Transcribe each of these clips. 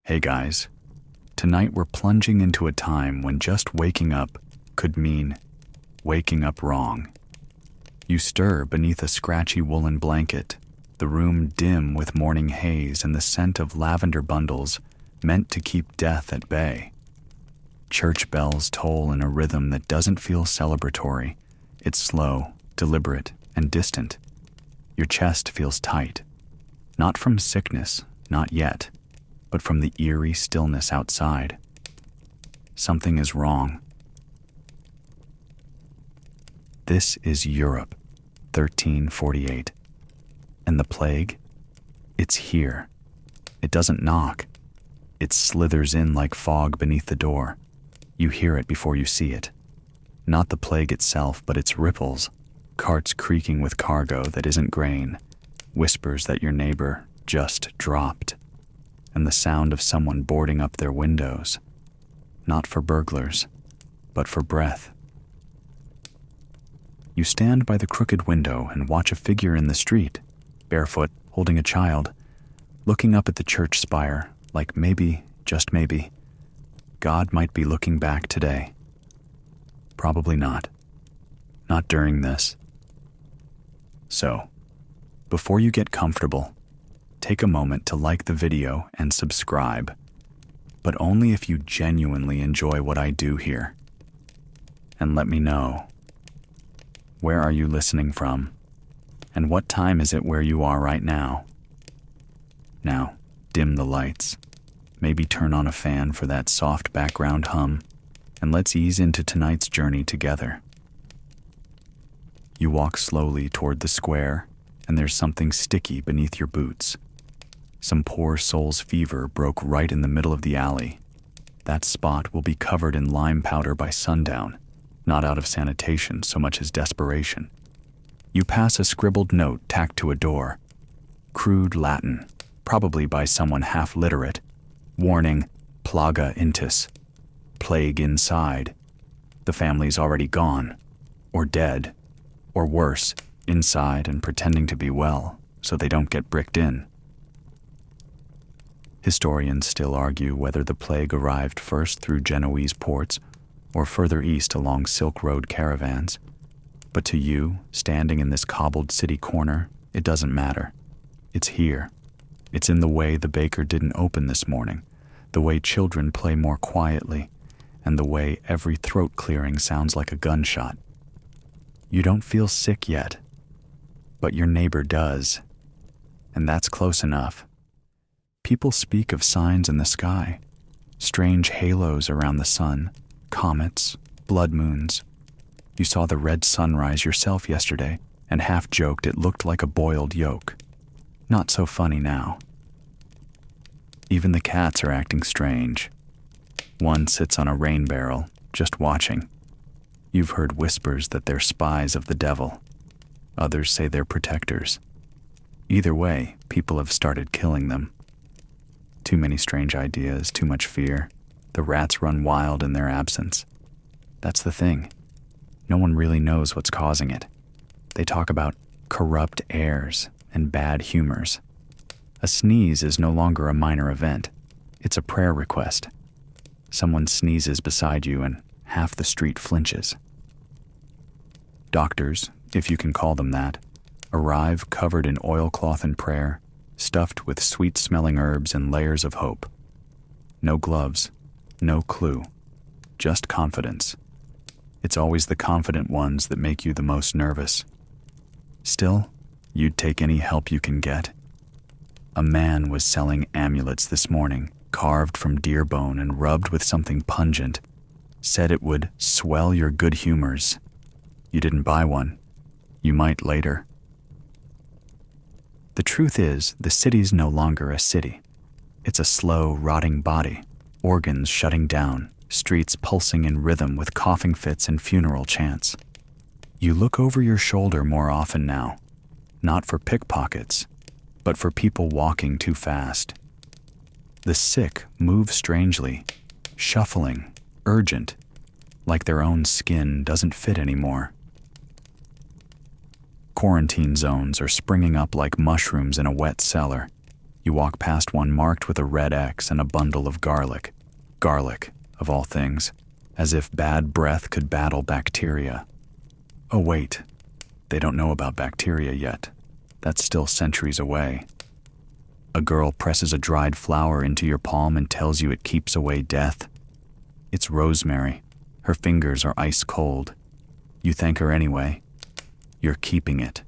Hey guys, tonight we're plunging into a time when just waking up could mean waking up wrong. You stir beneath a scratchy woolen blanket, the room dim with morning haze and the scent of lavender bundles meant to keep death at bay. Church bells toll in a rhythm that doesn't feel celebratory. It's slow, deliberate, and distant. Your chest feels tight, not from sickness, not yet, but from the eerie stillness outside. Something is wrong. This is Europe, 1348. And the plague? It's here. It doesn't knock. It slithers in like fog beneath the door. You hear it before you see it. Not the plague itself, but its ripples, carts creaking with cargo that isn't grain, whispers that your neighbor just dropped, and the sound of someone boarding up their windows, not for burglars, but for breath. You stand by the crooked window and watch a figure in the street, barefoot, holding a child, looking up at the church spire like maybe, just maybe, God might be looking back today. Probably not. Not during this. So, before you get comfortable, take a moment to like the video and subscribe, but only if you genuinely enjoy what I do here. And let me know, where are you listening from? And what time is it where you are right now? Now, dim the lights. Maybe turn on a fan for that soft background hum, and let's ease into tonight's journey together. You walk slowly toward the square, and there's something sticky beneath your boots. Some poor soul's fever broke right in the middle of the alley. That spot will be covered in lime powder by sundown, not out of sanitation so much as desperation. You pass a scribbled note tacked to a door. Crude Latin, probably by someone half literate. Warning, plaga intis, plague inside. The family's already gone, or dead, or worse, inside and pretending to be well, so they don't get bricked in. Historians still argue whether the plague arrived first through Genoese ports or further east along Silk Road caravans. But to you, standing in this cobbled city corner, it doesn't matter. It's here. It's in the way the baker didn't open this morning, the way children play more quietly, and the way every throat clearing sounds like a gunshot. You don't feel sick yet, but your neighbor does, and that's close enough. People speak of signs in the sky, strange halos around the sun, comets, blood moons. You saw the red sunrise yourself yesterday and half joked it looked like a boiled yolk. Not so funny now. Even the cats are acting strange. One sits on a rain barrel, just watching. You've heard whispers that they're spies of the devil. Others say they're protectors. Either way, people have started killing them. Too many strange ideas, too much fear. The rats run wild in their absence. That's the thing. No one really knows what's causing it. They talk about corrupt airs and bad humors. A sneeze is no longer a minor event. It's a prayer request. Someone sneezes beside you and half the street flinches. Doctors, if you can call them that, arrive covered in oilcloth and prayer, stuffed with sweet-smelling herbs and layers of hope. No gloves, no clue, just confidence. It's always the confident ones that make you the most nervous. Still, you'd take any help you can get. A man was selling amulets this morning, carved from deer bone and rubbed with something pungent. Said it would swell your good humors. You didn't buy one. You might later. The truth is, the city's no longer a city. It's a slow, rotting body, organs shutting down, streets pulsing in rhythm with coughing fits and funeral chants. You look over your shoulder more often now, not for pickpockets, but for people walking too fast. The sick move strangely, shuffling, urgent, like their own skin doesn't fit anymore. Quarantine zones are springing up like mushrooms in a wet cellar. You walk past one marked with a red X and a bundle of garlic. Garlic, of all things, as if bad breath could battle bacteria. Oh wait, they don't know about bacteria yet. That's still centuries away. A girl presses a dried flower into your palm and tells you it keeps away death. It's rosemary. Her fingers are ice cold. You thank her anyway. You're keeping it.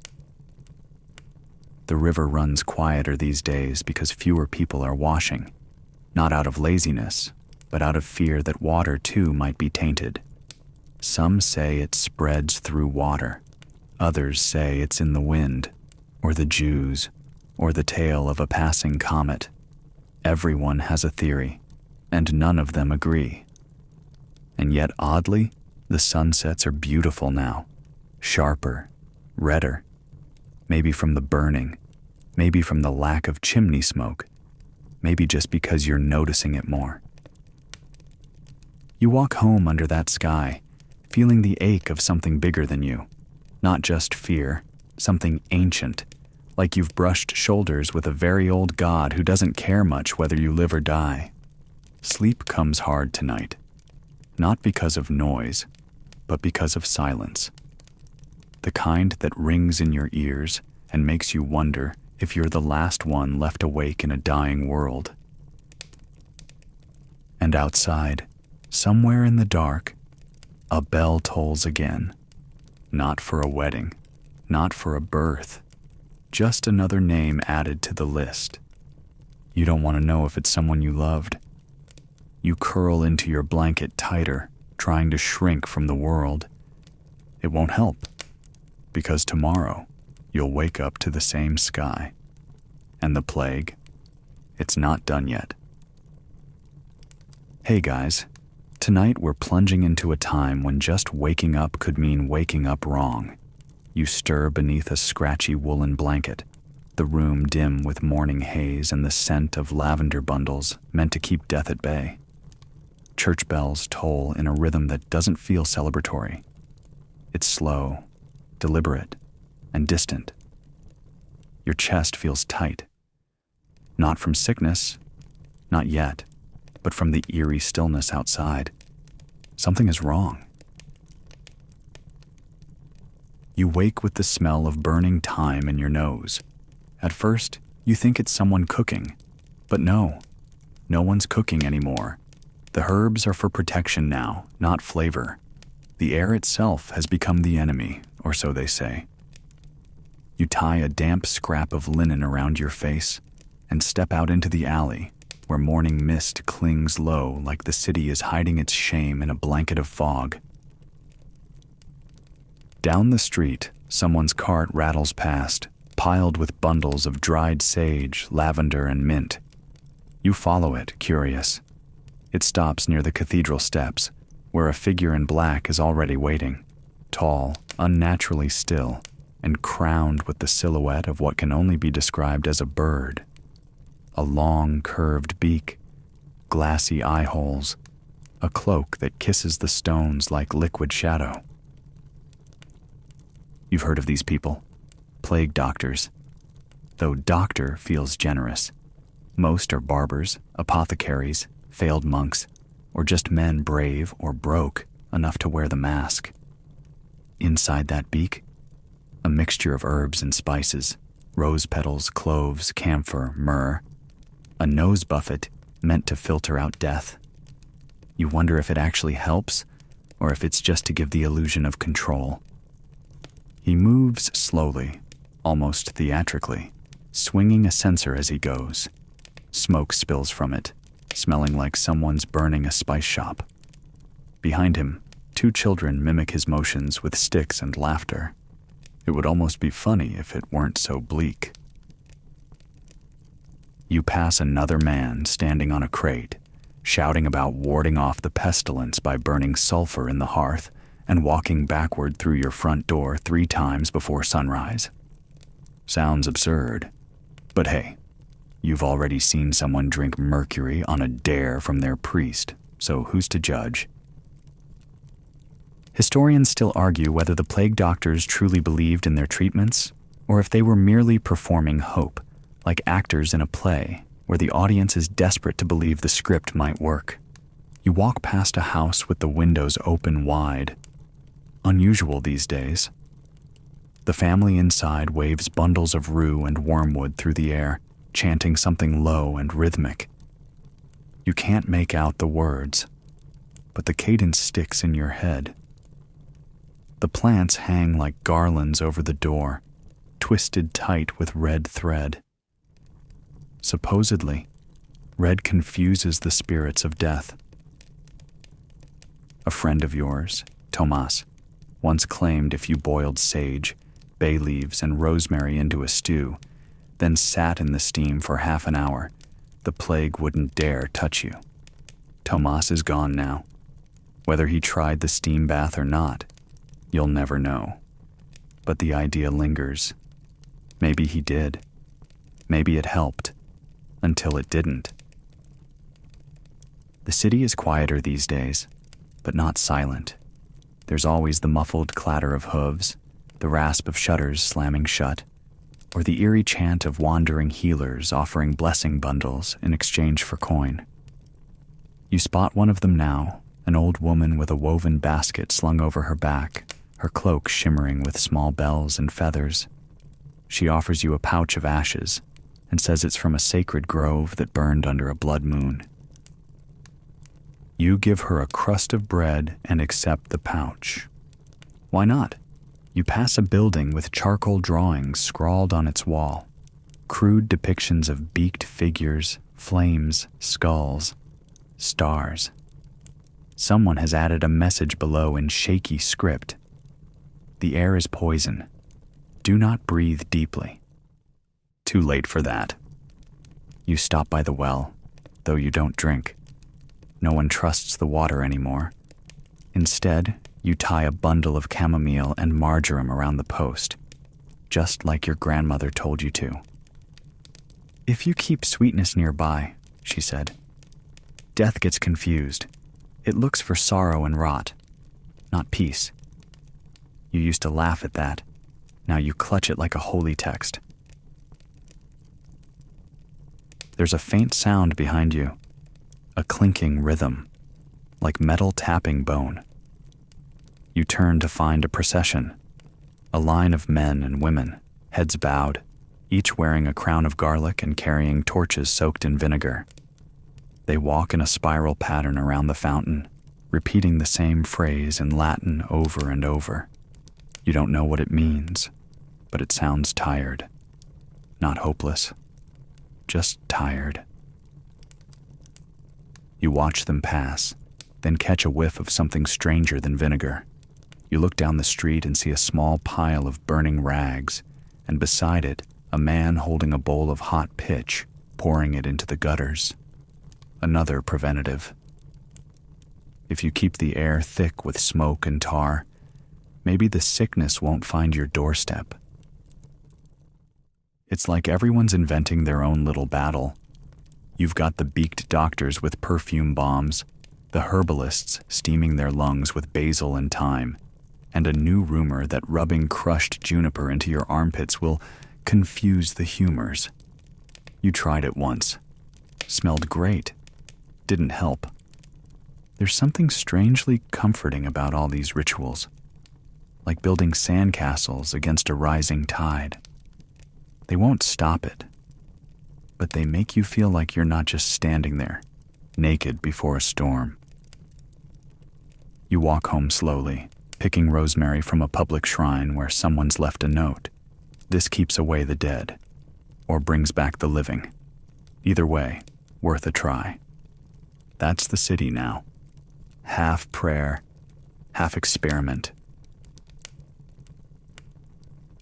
The river runs quieter these days because fewer people are washing, not out of laziness, but out of fear that water too might be tainted. Some say it spreads through water. Others say it's in the wind, or the Jews, or the tail of a passing comet. Everyone has a theory, and none of them agree. And yet, oddly, the sunsets are beautiful now, sharper, redder. Maybe from the burning, maybe from the lack of chimney smoke, maybe just because you're noticing it more. You walk home under that sky, feeling the ache of something bigger than you, not just fear, something ancient, like you've brushed shoulders with a very old god who doesn't care much whether you live or die. Sleep comes hard tonight, not because of noise, but because of silence. The kind that rings in your ears and makes you wonder if you're the last one left awake in a dying world. And outside, somewhere in the dark, a bell tolls again. Not for a wedding, not for a birth, just another name added to the list. You don't want to know if it's someone you loved. You curl into your blanket tighter, trying to shrink from the world. It won't help, because tomorrow you'll wake up to the same sky. And the plague, it's not done yet. Hey guys, tonight we're plunging into a time when just waking up could mean waking up wrong. You stir beneath a scratchy woolen blanket, the room dim with morning haze and the scent of lavender bundles meant to keep death at bay. Church bells toll in a rhythm that doesn't feel celebratory. It's slow, deliberate, and distant. Your chest feels tight. Not from sickness, not yet, but from the eerie stillness outside. Something is wrong. You wake with the smell of burning thyme in your nose. At first, you think it's someone cooking, but no one's cooking anymore. The herbs are for protection now, not flavor. The air itself has become the enemy, or so they say. You tie a damp scrap of linen around your face and step out into the alley, where morning mist clings low like the city is hiding its shame in a blanket of fog. Down the street, someone's cart rattles past, piled with bundles of dried sage, lavender, and mint. You follow it, curious. It stops near the cathedral steps, where a figure in black is already waiting, tall, unnaturally still, and crowned with the silhouette of what can only be described as a bird. A long, curved beak, glassy eye holes, a cloak that kisses the stones like liquid shadow. You've heard of these people, plague doctors. Though doctor feels generous. Most are barbers, apothecaries, failed monks, or just men brave or broke enough to wear the mask. Inside that beak, a mixture of herbs and spices, rose petals, cloves, camphor, myrrh, a nose buffet meant to filter out death. You wonder if it actually helps, or if it's just to give the illusion of control. He moves slowly, almost theatrically, swinging a censer as he goes. Smoke spills from it, smelling like someone's burning a spice shop. Behind him, 2 children mimic his motions with sticks and laughter. It would almost be funny if it weren't so bleak. You pass another man standing on a crate, shouting about warding off the pestilence by burning sulfur in the hearth and walking backward through your front door 3 times before sunrise. Sounds absurd, but hey, you've already seen someone drink mercury on a dare from their priest, so who's to judge? Historians still argue whether the plague doctors truly believed in their treatments, or if they were merely performing hope, like actors in a play where the audience is desperate to believe the script might work. You walk past a house with the windows open wide. Unusual these days. The family inside waves bundles of rue and wormwood through the air, chanting something low and rhythmic. You can't make out the words, but the cadence sticks in your head. The plants hang like garlands over the door, twisted tight with red thread. Supposedly, red confuses the spirits of death. A friend of yours, Tomas, once claimed if you boiled sage, bay leaves, and rosemary into a stew, then sat in the steam for half an hour, the plague wouldn't dare touch you. Tomas is gone now. Whether he tried the steam bath or not, you'll never know. But the idea lingers. Maybe he did. Maybe it helped. Until it didn't. The city is quieter these days, but not silent. There's always the muffled clatter of hooves, the rasp of shutters slamming shut, or the eerie chant of wandering healers offering blessing bundles in exchange for coin. You spot one of them now, an old woman with a woven basket slung over her back, her cloak shimmering with small bells and feathers. She offers you a pouch of ashes and says it's from a sacred grove that burned under a blood moon. You give her a crust of bread and accept the pouch. Why not? You pass a building with charcoal drawings scrawled on its wall, crude depictions of beaked figures, flames, skulls, stars. Someone has added a message below in shaky script. The air is poison. Do not breathe deeply. Too late for that. You stop by the well, though you don't drink. No one trusts the water anymore. Instead, you tie a bundle of chamomile and marjoram around the post, just like your grandmother told you to. If you keep sweetness nearby, she said, death gets confused. It looks for sorrow and rot, not peace. You used to laugh at that. Now you clutch it like a holy text. There's a faint sound behind you, a clinking rhythm, like metal tapping bone. You turn to find a procession, a line of men and women, heads bowed, each wearing a crown of garlic and carrying torches soaked in vinegar. They walk in a spiral pattern around the fountain, repeating the same phrase in Latin over and over. You don't know what it means, but it sounds tired. Not hopeless, just tired. You watch them pass, then catch a whiff of something stranger than vinegar. You look down the street and see a small pile of burning rags, and beside it, a man holding a bowl of hot pitch, pouring it into the gutters. Another preventative. If you keep the air thick with smoke and tar, maybe the sickness won't find your doorstep. It's like everyone's inventing their own little battle. You've got the beaked doctors with perfume bombs, the herbalists steaming their lungs with basil and thyme, and a new rumor that rubbing crushed juniper into your armpits will confuse the humors. You tried it once. Smelled great. Didn't help. There's something strangely comforting about all these rituals, like building sandcastles against a rising tide. They won't stop it, but they make you feel like you're not just standing there, naked before a storm. You walk home slowly, picking rosemary from a public shrine where someone's left a note. This keeps away the dead, or brings back the living. Either way, worth a try. That's the city now. Half prayer, half experiment.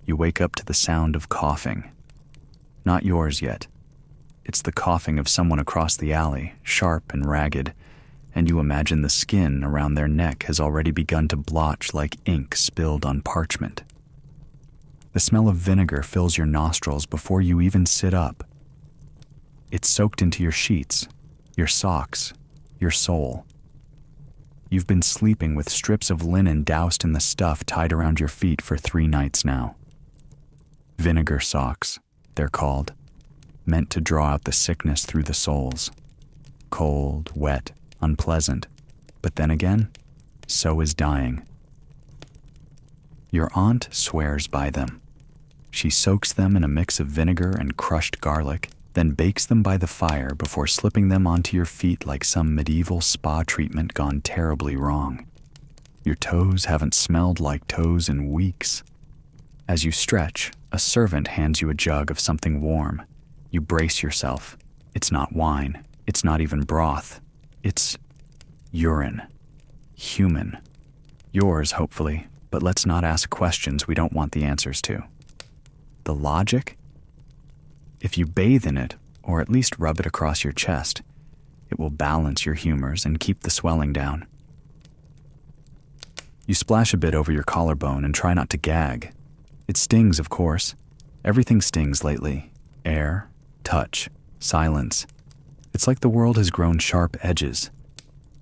You wake up to the sound of coughing. Not yours yet. It's the coughing of someone across the alley, sharp and ragged, and you imagine the skin around their neck has already begun to blotch like ink spilled on parchment. The smell of vinegar fills your nostrils before you even sit up. It's soaked into your sheets, your socks, your soul. You've been sleeping with strips of linen doused in the stuff tied around your feet for 3 nights now. Vinegar socks, they're called. meant to draw out the sickness through the soles. Cold, wet, unpleasant, but then again, so is dying. Your aunt swears by them. She soaks them in a mix of vinegar and crushed garlic, then bakes them by the fire before slipping them onto your feet like some medieval spa treatment gone terribly wrong. Your toes haven't smelled like toes in weeks. As you stretch, a servant hands you a jug of something warm. You brace yourself. It's not wine. It's not even broth. It's urine. Human. Yours, hopefully, but let's not ask questions we don't want the answers to. The logic? If you bathe in it, or at least rub it across your chest, it will balance your humors and keep the swelling down. You splash a bit over your collarbone and try not to gag. It stings, of course. Everything stings lately. Air, touch, silence. It's like the world has grown sharp edges.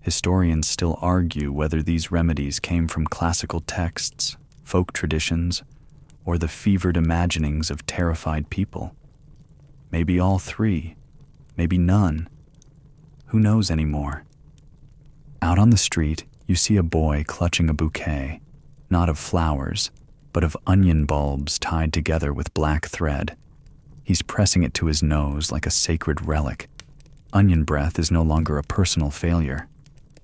Historians still argue whether these remedies came from classical texts, folk traditions, or the fevered imaginings of terrified people. Maybe all three, maybe none. Who knows anymore? Out on the street, you see a boy clutching a bouquet, not of flowers, but of onion bulbs tied together with black thread. He's pressing it to his nose like a sacred relic. Onion breath is no longer a personal failure.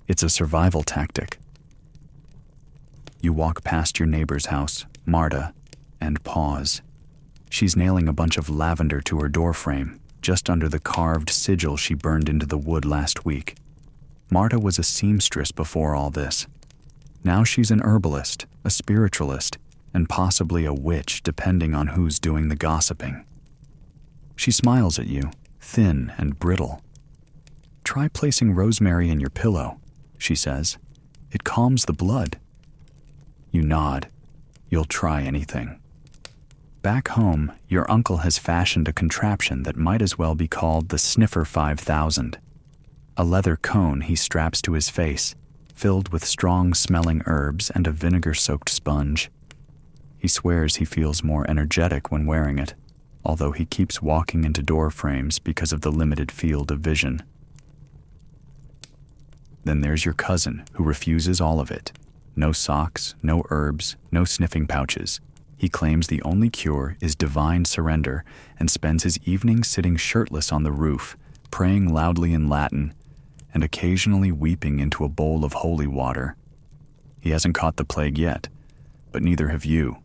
It's a survival tactic. You walk past your neighbor's house, Marta, and pause. She's nailing a bunch of lavender to her doorframe, just under the carved sigil she burned into the wood last week. Marta was a seamstress before all this. Now she's an herbalist, a spiritualist, and possibly a witch, depending on who's doing the gossiping. She smiles at you, thin and brittle. "Try placing rosemary in your pillow," she says. "It calms the blood." You nod. You'll try anything. Back home, your uncle has fashioned a contraption that might as well be called the Sniffer 5000. A leather cone he straps to his face, filled with strong-smelling herbs and a vinegar-soaked sponge. He swears he feels more energetic when wearing it, although he keeps walking into door frames because of the limited field of vision. Then there's your cousin, who refuses all of it. No socks, no herbs, no sniffing pouches. He claims the only cure is divine surrender and spends his evenings sitting shirtless on the roof, praying loudly in Latin, and occasionally weeping into a bowl of holy water. He hasn't caught the plague yet, but neither have you,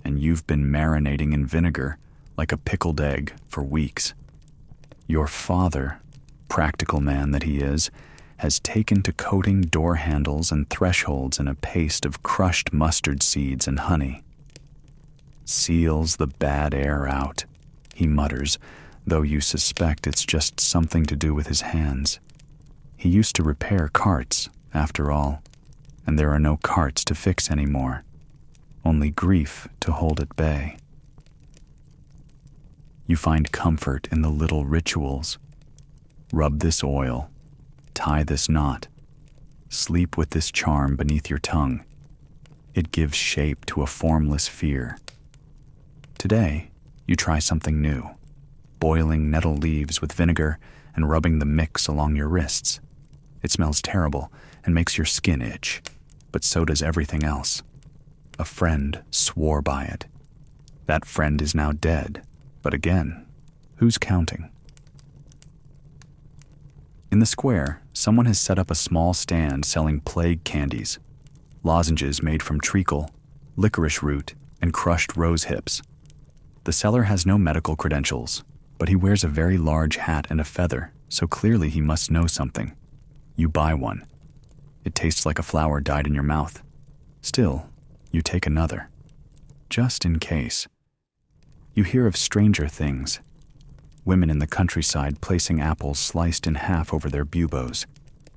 and you've been marinating in vinegar like a pickled egg for weeks. Your father, practical man that he is, has taken to coating door handles and thresholds in a paste of crushed mustard seeds and honey. "Seals the bad air out," he mutters, though you suspect it's just something to do with his hands. He used to repair carts, after all, and there are no carts to fix anymore, only grief to hold at bay. You find comfort in the little rituals. Rub this oil, tie this knot, sleep with this charm beneath your tongue. It gives shape to a formless fear. Today, you try something new, boiling nettle leaves with vinegar and rubbing the mix along your wrists. It smells terrible and makes your skin itch, but so does everything else. A friend swore by it. That friend is now dead, but again, who's counting? In the square, someone has set up a small stand selling plague candies, lozenges made from treacle, licorice root, and crushed rose hips. The seller has no medical credentials, but he wears a very large hat and a feather, so clearly he must know something. You buy one. It tastes like a flower dyed in your mouth. Still, you take another, just in case. You hear of stranger things. Women in the countryside placing apples sliced in half over their buboes,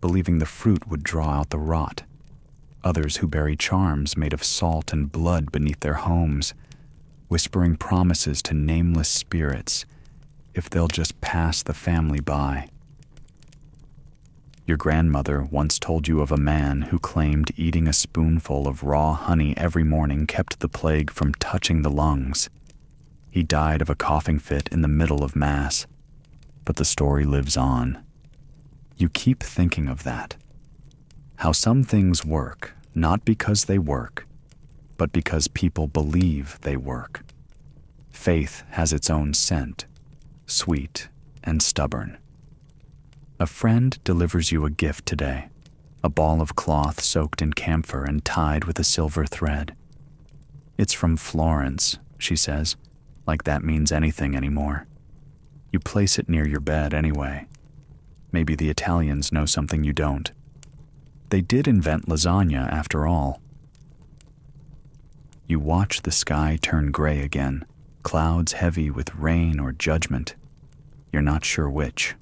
believing the fruit would draw out the rot. Others who bury charms made of salt and blood beneath their homes, whispering promises to nameless spirits if they'll just pass the family by. Your grandmother once told you of a man who claimed eating a spoonful of raw honey every morning kept the plague from touching the lungs. He died of a coughing fit in the middle of Mass. But the story lives on. You keep thinking of that. How some things work, not because they work, but because people believe they work. Faith has its own scent, sweet and stubborn. A friend delivers you a gift today, a ball of cloth soaked in camphor and tied with a silver thread. It's from Florence, she says, like that means anything anymore. You place it near your bed anyway. Maybe the Italians know something you don't. They did invent lasagna after all. You watch the sky turn gray again, clouds heavy with rain or judgment. You're not sure which.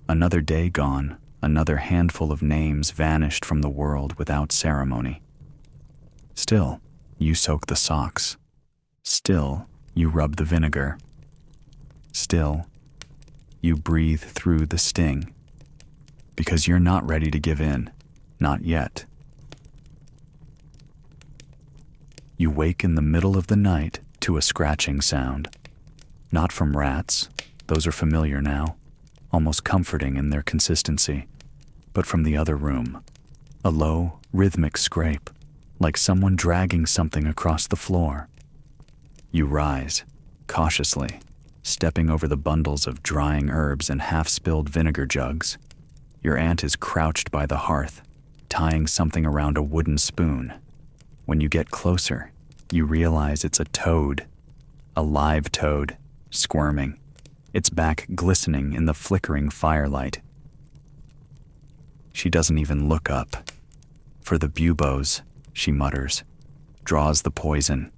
Another day gone, another handful of names vanished from the world without ceremony. Still, you soak the socks. Still, you rub the vinegar. Still, you breathe through the sting. Because you're not ready to give in. Not yet. You wake in the middle of the night to a scratching sound. Not from rats, those are familiar now, almost comforting in their consistency, but from the other room. A low, rhythmic scrape, like someone dragging something across the floor. You rise, cautiously, stepping over the bundles of drying herbs and half-spilled vinegar jugs. Your aunt is crouched by the hearth, tying something around a wooden spoon. When you get closer, you realize it's a toad, a live toad, squirming, its back glistening in the flickering firelight. She doesn't even look up. For the buboes, she mutters, draws the poison.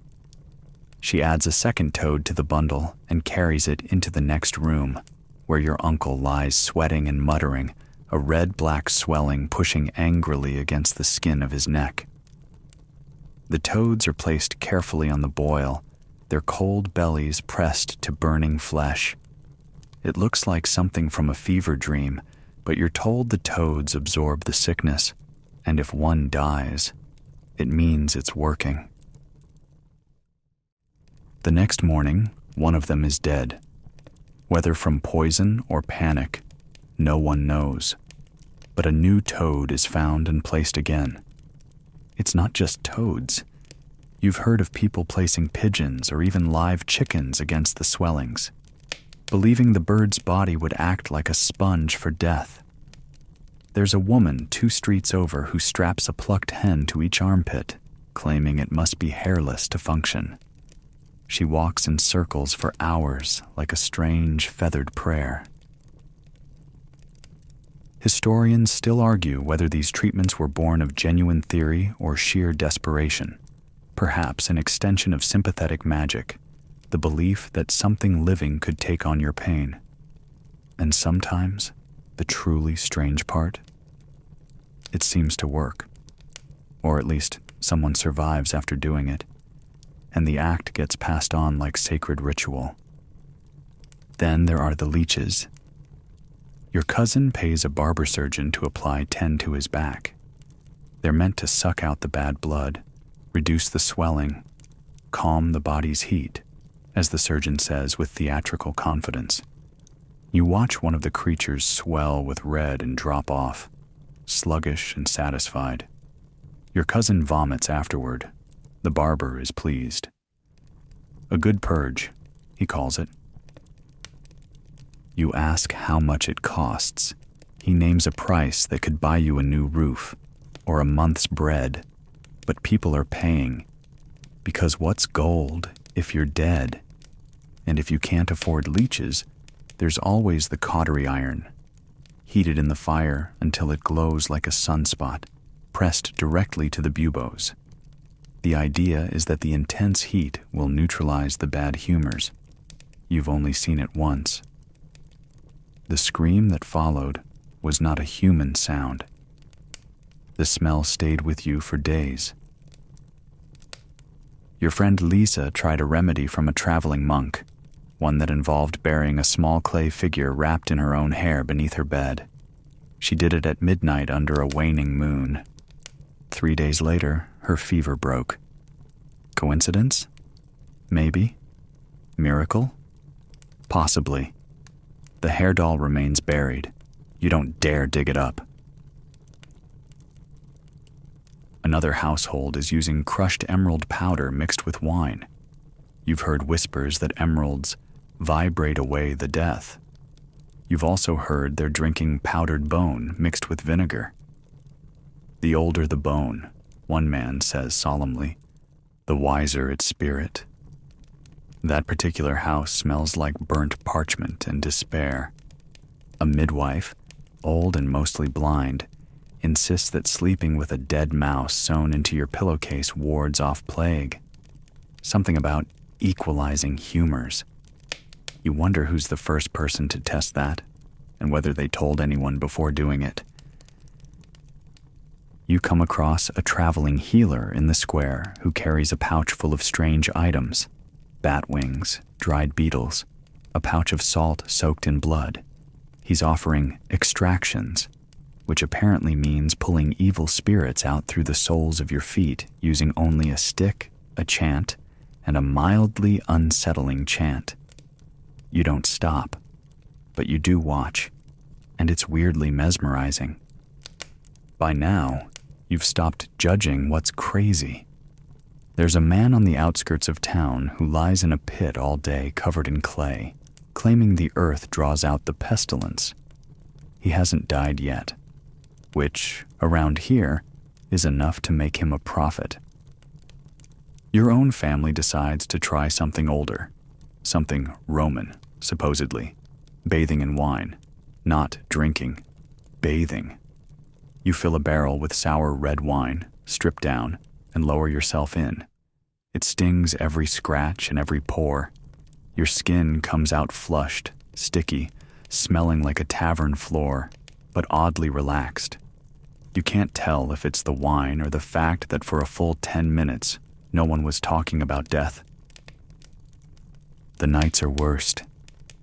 She adds a second toad to the bundle and carries it into the next room, where your uncle lies sweating and muttering, a red-black swelling pushing angrily against the skin of his neck. The toads are placed carefully on the boil, their cold bellies pressed to burning flesh. It looks like something from a fever dream, but you're told the toads absorb the sickness, and if one dies, it means it's working. The next morning, one of them is dead. Whether from poison or panic, no one knows. But a new toad is found and placed again. It's not just toads. You've heard of people placing pigeons or even live chickens against the swellings, believing the bird's body would act like a sponge for death. There's a woman 2 streets over who straps a plucked hen to each armpit, claiming it must be hairless to function. She walks in circles for hours like a strange feathered prayer. Historians still argue whether these treatments were born of genuine theory or sheer desperation, perhaps an extension of sympathetic magic, the belief that something living could take on your pain. And sometimes, the truly strange part, it seems to work. Or at least, someone survives after doing it, and the act gets passed on like sacred ritual. Then there are the leeches. Your cousin pays a barber surgeon to apply 10 to his back. They're meant to suck out the bad blood, reduce the swelling, calm the body's heat, as the surgeon says with theatrical confidence. You watch one of the creatures swell with red and drop off, sluggish and satisfied. Your cousin vomits afterward. The barber is pleased. A good purge, he calls it. You ask how much it costs. He names a price that could buy you a new roof or a month's bread, but people are paying. Because what's gold if you're dead? And if you can't afford leeches, there's always the cautery iron, heated in the fire until it glows like a sunspot, pressed directly to the buboes. The idea is that the intense heat will neutralize the bad humors. You've only seen it once. The scream that followed was not a human sound. The smell stayed with you for days. Your friend Lisa tried a remedy from a traveling monk, one that involved burying a small clay figure wrapped in her own hair beneath her bed. She did it at midnight under a waning moon. 3 days later, her fever broke. Coincidence? Maybe. Miracle? Possibly. The hair doll remains buried. You don't dare dig it up. Another household is using crushed emerald powder mixed with wine. You've heard whispers that emeralds vibrate away the death. You've also heard they're drinking powdered bone mixed with vinegar. The older the bone, one man says solemnly, the wiser its spirit. That particular house smells like burnt parchment and despair. A midwife, old and mostly blind, insists that sleeping with a dead mouse sewn into your pillowcase wards off plague. Something about equalizing humors. You wonder who's the first person to test that, and whether they told anyone before doing it. You come across a traveling healer in the square who carries a pouch full of strange items: bat wings, dried beetles, a pouch of salt soaked in blood. He's offering extractions, which apparently means pulling evil spirits out through the soles of your feet using only a stick, a chant, and a mildly unsettling chant. You don't stop, but you do watch, and it's weirdly mesmerizing. By now, you've stopped judging what's crazy. There's a man on the outskirts of town who lies in a pit all day covered in clay, claiming the earth draws out the pestilence. He hasn't died yet, which, around here, is enough to make him a prophet. Your own family decides to try something older, something Roman, supposedly, bathing in wine, not drinking, bathing. You fill a barrel with sour red wine, strip down, and lower yourself in. It stings every scratch and every pore. Your skin comes out flushed, sticky, smelling like a tavern floor, but oddly relaxed. You can't tell if it's the wine or the fact that for a full 10 minutes, no one was talking about death. The nights are worst.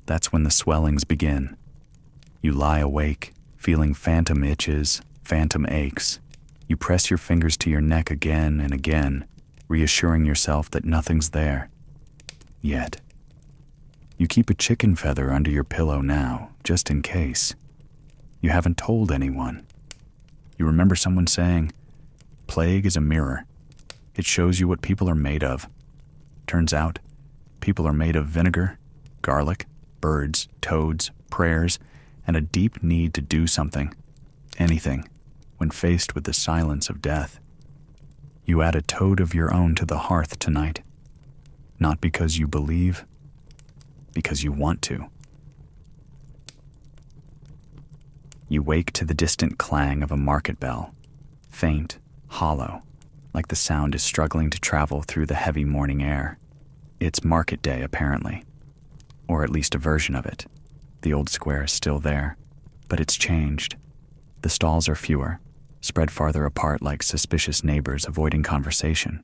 That's when the swellings begin. You lie awake, feeling phantom itches, phantom aches. You press your fingers to your neck again and again, reassuring yourself that nothing's there. Yet. You keep a chicken feather under your pillow now, just in case. You haven't told anyone. You remember someone saying, "Plague is a mirror. It shows you what people are made of." Turns out, people are made of vinegar, garlic, birds, toads, prayers, and a deep need to do something, anything, when faced with the silence of death. You add a toad of your own to the hearth tonight, not because you believe, because you want to. You wake to the distant clang of a market bell, faint, hollow, like the sound is struggling to travel through the heavy morning air. It's market day, apparently, or at least a version of it. The old square is still there, but it's changed. The stalls are fewer, spread farther apart like suspicious neighbors avoiding conversation.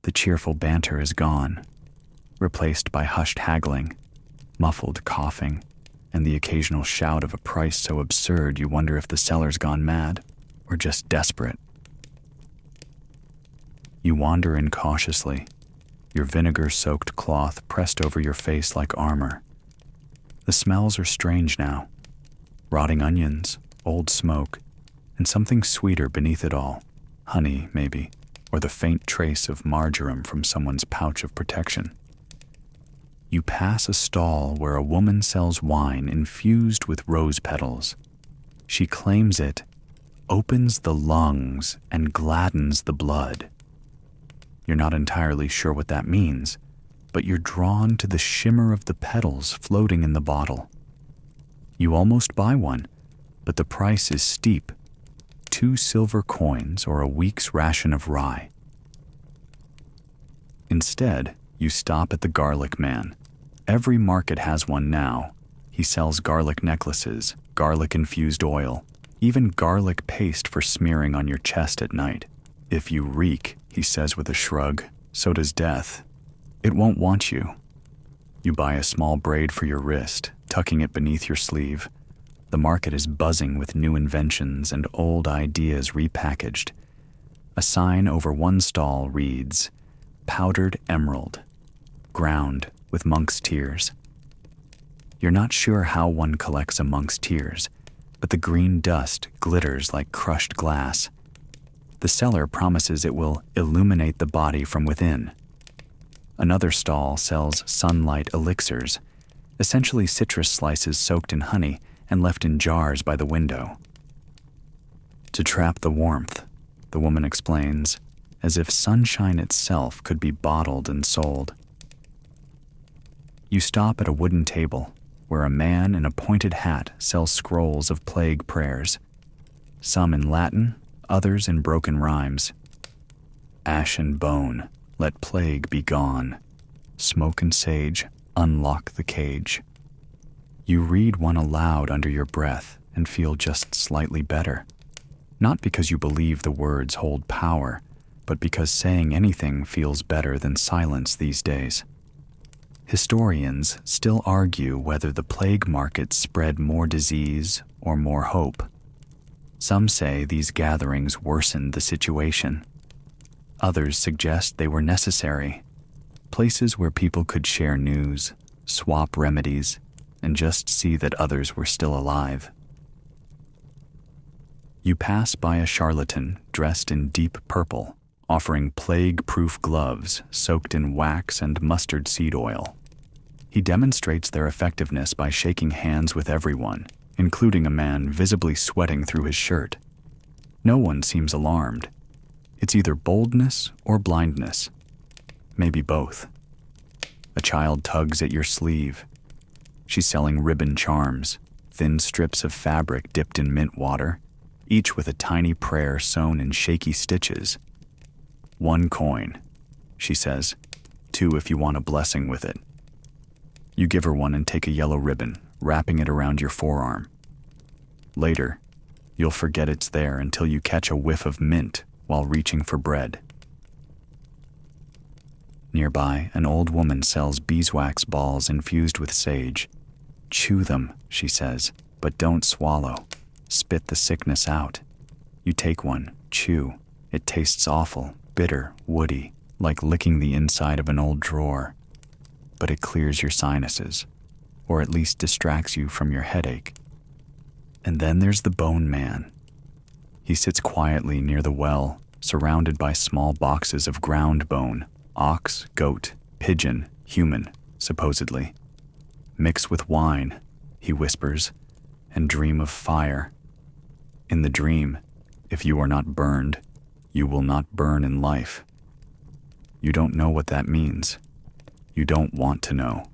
The cheerful banter is gone, replaced by hushed haggling, muffled coughing, and the occasional shout of a price so absurd you wonder if the seller's gone mad or just desperate. You wander in cautiously, your vinegar-soaked cloth pressed over your face like armor. The smells are strange now. Rotting onions, old smoke, and something sweeter beneath it all. Honey, maybe, or the faint trace of marjoram from someone's pouch of protection. You pass a stall where a woman sells wine infused with rose petals. She claims it opens the lungs and gladdens the blood. You're not entirely sure what that means, but you're drawn to the shimmer of the petals floating in the bottle. You almost buy one, but the price is steep. 2 silver coins or a week's ration of rye. Instead, you stop at the garlic man. Every market has one now. He sells garlic necklaces, garlic-infused oil, even garlic paste for smearing on your chest at night. If you reek, he says with a shrug, so does death. It won't want you. You buy a small braid for your wrist, tucking it beneath your sleeve. The market is buzzing with new inventions and old ideas repackaged. A sign over one stall reads, "Powdered emerald, ground with monk's tears. You're not sure how one collects a monk's tears, but the green dust glitters like crushed glass. The seller promises it will illuminate the body from within. Another stall sells sunlight elixirs, essentially citrus slices soaked in honey and left in jars by the window. To trap the warmth, the woman explains, as if sunshine itself could be bottled and sold. You stop at a wooden table where a man in a pointed hat sells scrolls of plague prayers, some in Latin, others in broken rhymes. Ash and bone, let plague be gone. Smoke and sage, unlock the cage. You read one aloud under your breath and feel just slightly better. Not because you believe the words hold power, but because saying anything feels better than silence these days. Historians still argue whether the plague market spread more disease or more hope. Some say these gatherings worsened the situation. Others suggest they were necessary, places where people could share news, swap remedies, and just see that others were still alive. You pass by a charlatan dressed in deep purple, offering plague-proof gloves soaked in wax and mustard seed oil. He demonstrates their effectiveness by shaking hands with everyone, including a man visibly sweating through his shirt. No one seems alarmed. It's either boldness or blindness. Maybe both. A child tugs at your sleeve. She's selling ribbon charms, thin strips of fabric dipped in mint water, each with a tiny prayer sewn in shaky stitches. 1 coin, she says. 2 if you want a blessing with it. You give her one and take a yellow ribbon, wrapping it around your forearm. Later, you'll forget it's there until you catch a whiff of mint while reaching for bread. Nearby, an old woman sells beeswax balls infused with sage. Chew them, she says, but don't swallow. Spit the sickness out. You take one, chew. It tastes awful, bitter, woody, like licking the inside of an old drawer. But it clears your sinuses, or at least distracts you from your headache. And then there's the bone man. He sits quietly near the well, surrounded by small boxes of ground bone, ox, goat, pigeon, human, supposedly. Mix with wine, he whispers, and dream of fire. In the dream, if you are not burned, you will not burn in life. You don't know what that means. You don't want to know.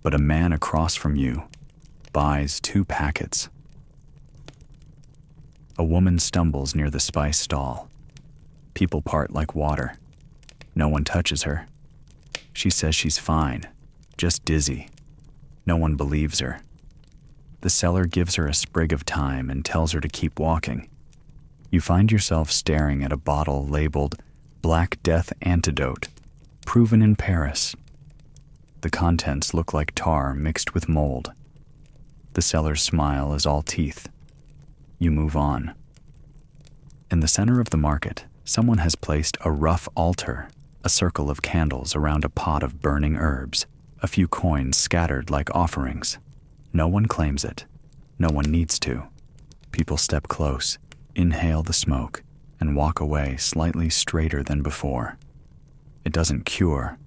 But a man across from you buys 2 packets. A woman stumbles near the spice stall. People part like water. No one touches her. She says she's fine, just dizzy. No one believes her. The seller gives her a sprig of thyme and tells her to keep walking. You find yourself staring at a bottle labeled Black Death Antidote, proven in Paris. The contents look like tar mixed with mold. The seller's smile is all teeth. You move on. In the center of the market, someone has placed a rough altar, a circle of candles around a pot of burning herbs, a few coins scattered like offerings. No one claims it. No one needs to. People step close, inhale the smoke, and walk away slightly straighter than before. It doesn't cure,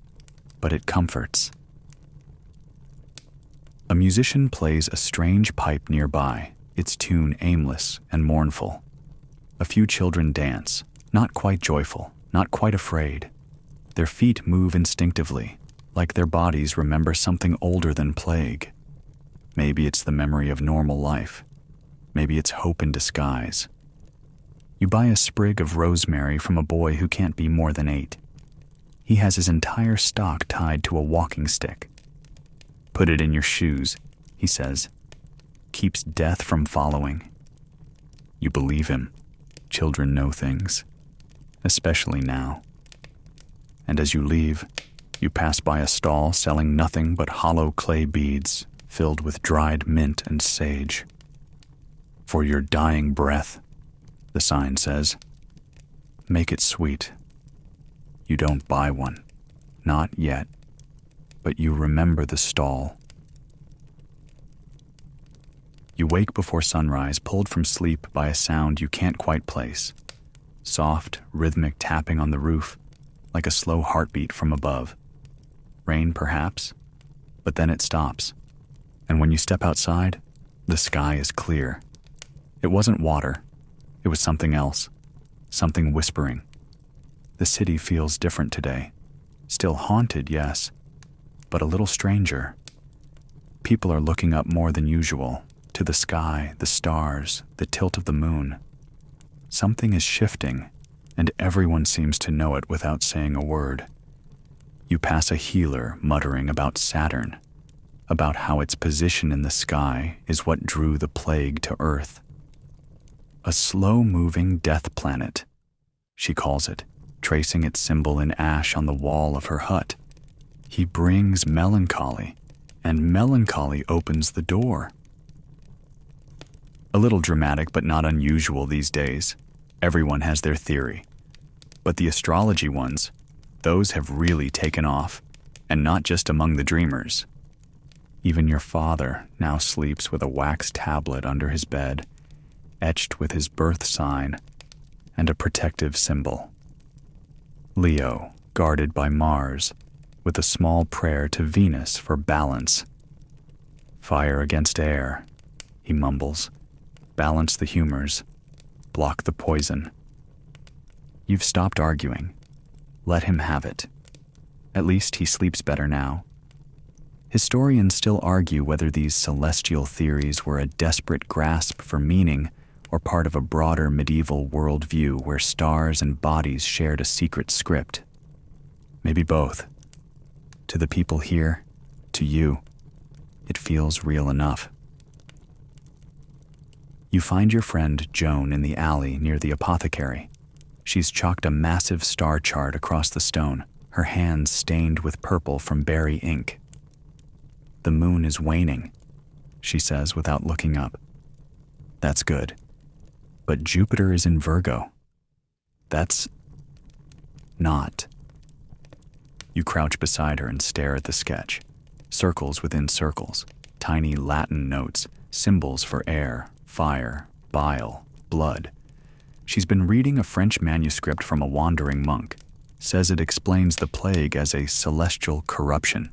but it comforts. A musician plays a strange pipe nearby, its tune aimless and mournful. A few children dance, not quite joyful, not quite afraid. Their feet move instinctively, like their bodies remember something older than plague. Maybe it's the memory of normal life. Maybe it's hope in disguise. You buy a sprig of rosemary from a boy who can't be more than 8. He has his entire stock tied to a walking stick. Put it in your shoes, he says. Keeps death from following. You believe him. Children know things, especially now. And as you leave, you pass by a stall selling nothing but hollow clay beads filled with dried mint and sage. For your dying breath, the sign says. Make it sweet. You don't buy one. Not yet. but you remember the stall. You wake before sunrise, pulled from sleep by a sound you can't quite place. Soft, rhythmic tapping on the roof, like a slow heartbeat from above. Rain, perhaps, but then it stops. And when you step outside, the sky is clear. It wasn't water. It was something else. Something whispering. The city feels different today. Still haunted, yes, but a little stranger. People are looking up more than usual, to the sky, the stars, the tilt of the moon. Something is shifting, and everyone seems to know it without saying a word. You pass a healer muttering about Saturn, about how its position in the sky is what drew the plague to Earth. A slow-moving death planet, she calls it, tracing its symbol in ash on the wall of her hut. He brings melancholy, and melancholy opens the door. A little dramatic, but not unusual these days. Everyone has their theory. But the astrology ones, those have really taken off, and not just among the dreamers. Even your father now sleeps with a wax tablet under his bed, etched with his birth sign and a protective symbol. Leo, guarded by Mars, with a small prayer to Venus for balance. Fire against air, he mumbles. Balance the humors, block the poison. You've stopped arguing. Let him have it. At least he sleeps better now. Historians still argue whether these celestial theories were a desperate grasp for meaning or part of a broader medieval worldview where stars and bodies shared a secret script. Maybe both. To the people here, to you, it feels real enough. You find your friend Joan in the alley near the apothecary. She's chalked a massive star chart across the stone, her hands stained with purple from berry ink. The moon is waning, she says without looking up. That's good. But Jupiter is in Virgo. That's not. You crouch beside her and stare at the sketch. Circles within circles, tiny Latin notes, symbols for air, fire, bile, blood. She's been reading a French manuscript from a wandering monk, says it explains the plague as a celestial corruption,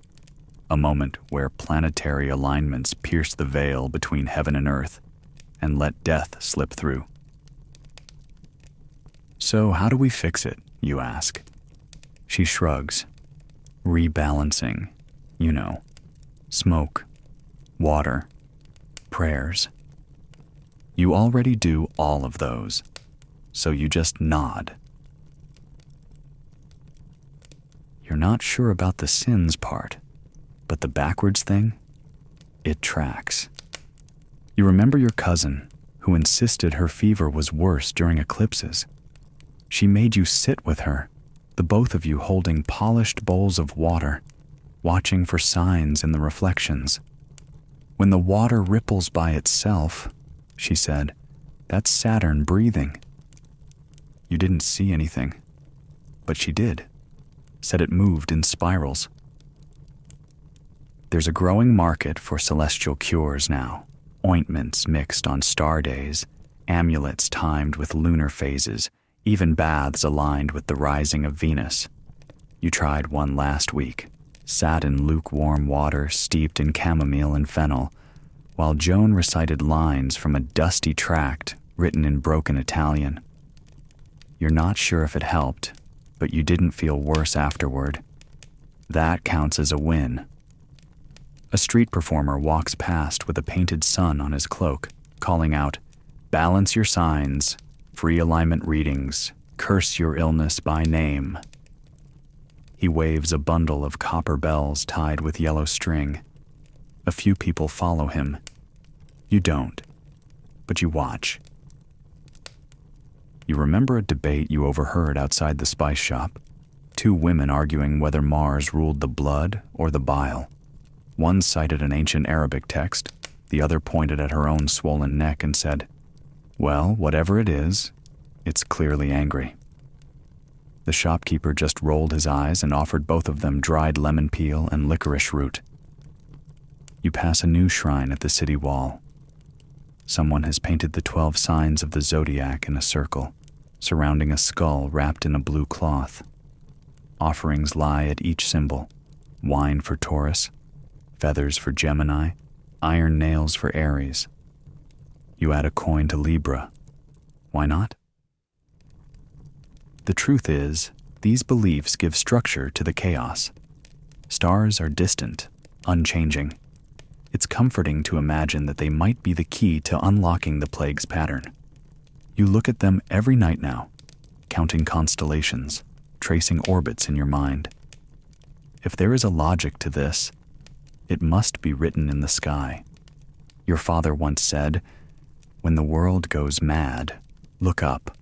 a moment where planetary alignments pierce the veil between heaven and earth and let death slip through. So how do we fix it, you ask? She shrugs. Rebalancing, you know. Smoke, water, prayers. You already do all of those, so you just nod. You're not sure about the sins part, but the backwards thing, it tracks. You remember your cousin, who insisted her fever was worse during eclipses. She made you sit with her, the both of you holding polished bowls of water, watching for signs in the reflections. When the water ripples by itself, she said, that's Saturn breathing. You didn't see anything, but she did. Said it moved in spirals. There's a growing market for celestial cures now. Ointments mixed on star days, amulets timed with lunar phases, even baths aligned with the rising of Venus. You tried one last week, sat in lukewarm water steeped in chamomile and fennel, while Joan recited lines from a dusty tract written in broken Italian. You're not sure if it helped, but you didn't feel worse afterward. That counts as a win. A street performer walks past with a painted sun on his cloak, calling out, "Balance your signs, free alignment readings, curse your illness by name." He waves a bundle of copper bells tied with yellow string. A few people follow him. You don't, but you watch. You remember a debate you overheard outside the spice shop? Two women arguing whether Mars ruled the blood or the bile. One cited an ancient Arabic text, the other pointed at her own swollen neck and said, "Well, whatever it is, it's clearly angry." The The shopkeeper just rolled his eyes and offered both of them dried lemon peel and licorice root. You pass a new shrine at the city wall. Someone has painted the 12 signs of the zodiac in a circle, surrounding a skull wrapped in a blue cloth. Offerings lie at each symbol: wine for Taurus, feathers for Gemini, iron nails for Aries. You add a coin to Libra. Why not? The truth is, these beliefs give structure to the chaos. Stars are distant, unchanging. It's comforting to imagine that they might be the key to unlocking the plague's pattern. You look at them every night now, counting constellations, tracing orbits in your mind. If there is a logic to this, it must be written in the sky. Your father once said, "When the world goes mad, look up."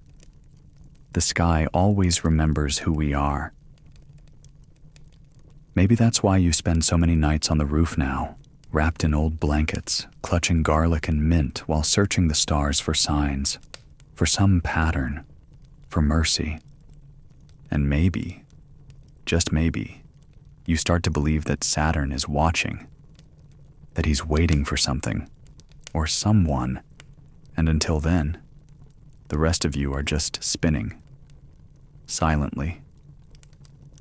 The sky always remembers who we are. Maybe that's why you spend so many nights on the roof now, wrapped in old blankets, clutching garlic and mint while searching the stars for signs, for some pattern, for mercy. And maybe, just maybe, you start to believe that Saturn is watching, that he's waiting for something, or someone, and until then, the rest of you are just spinning, silently,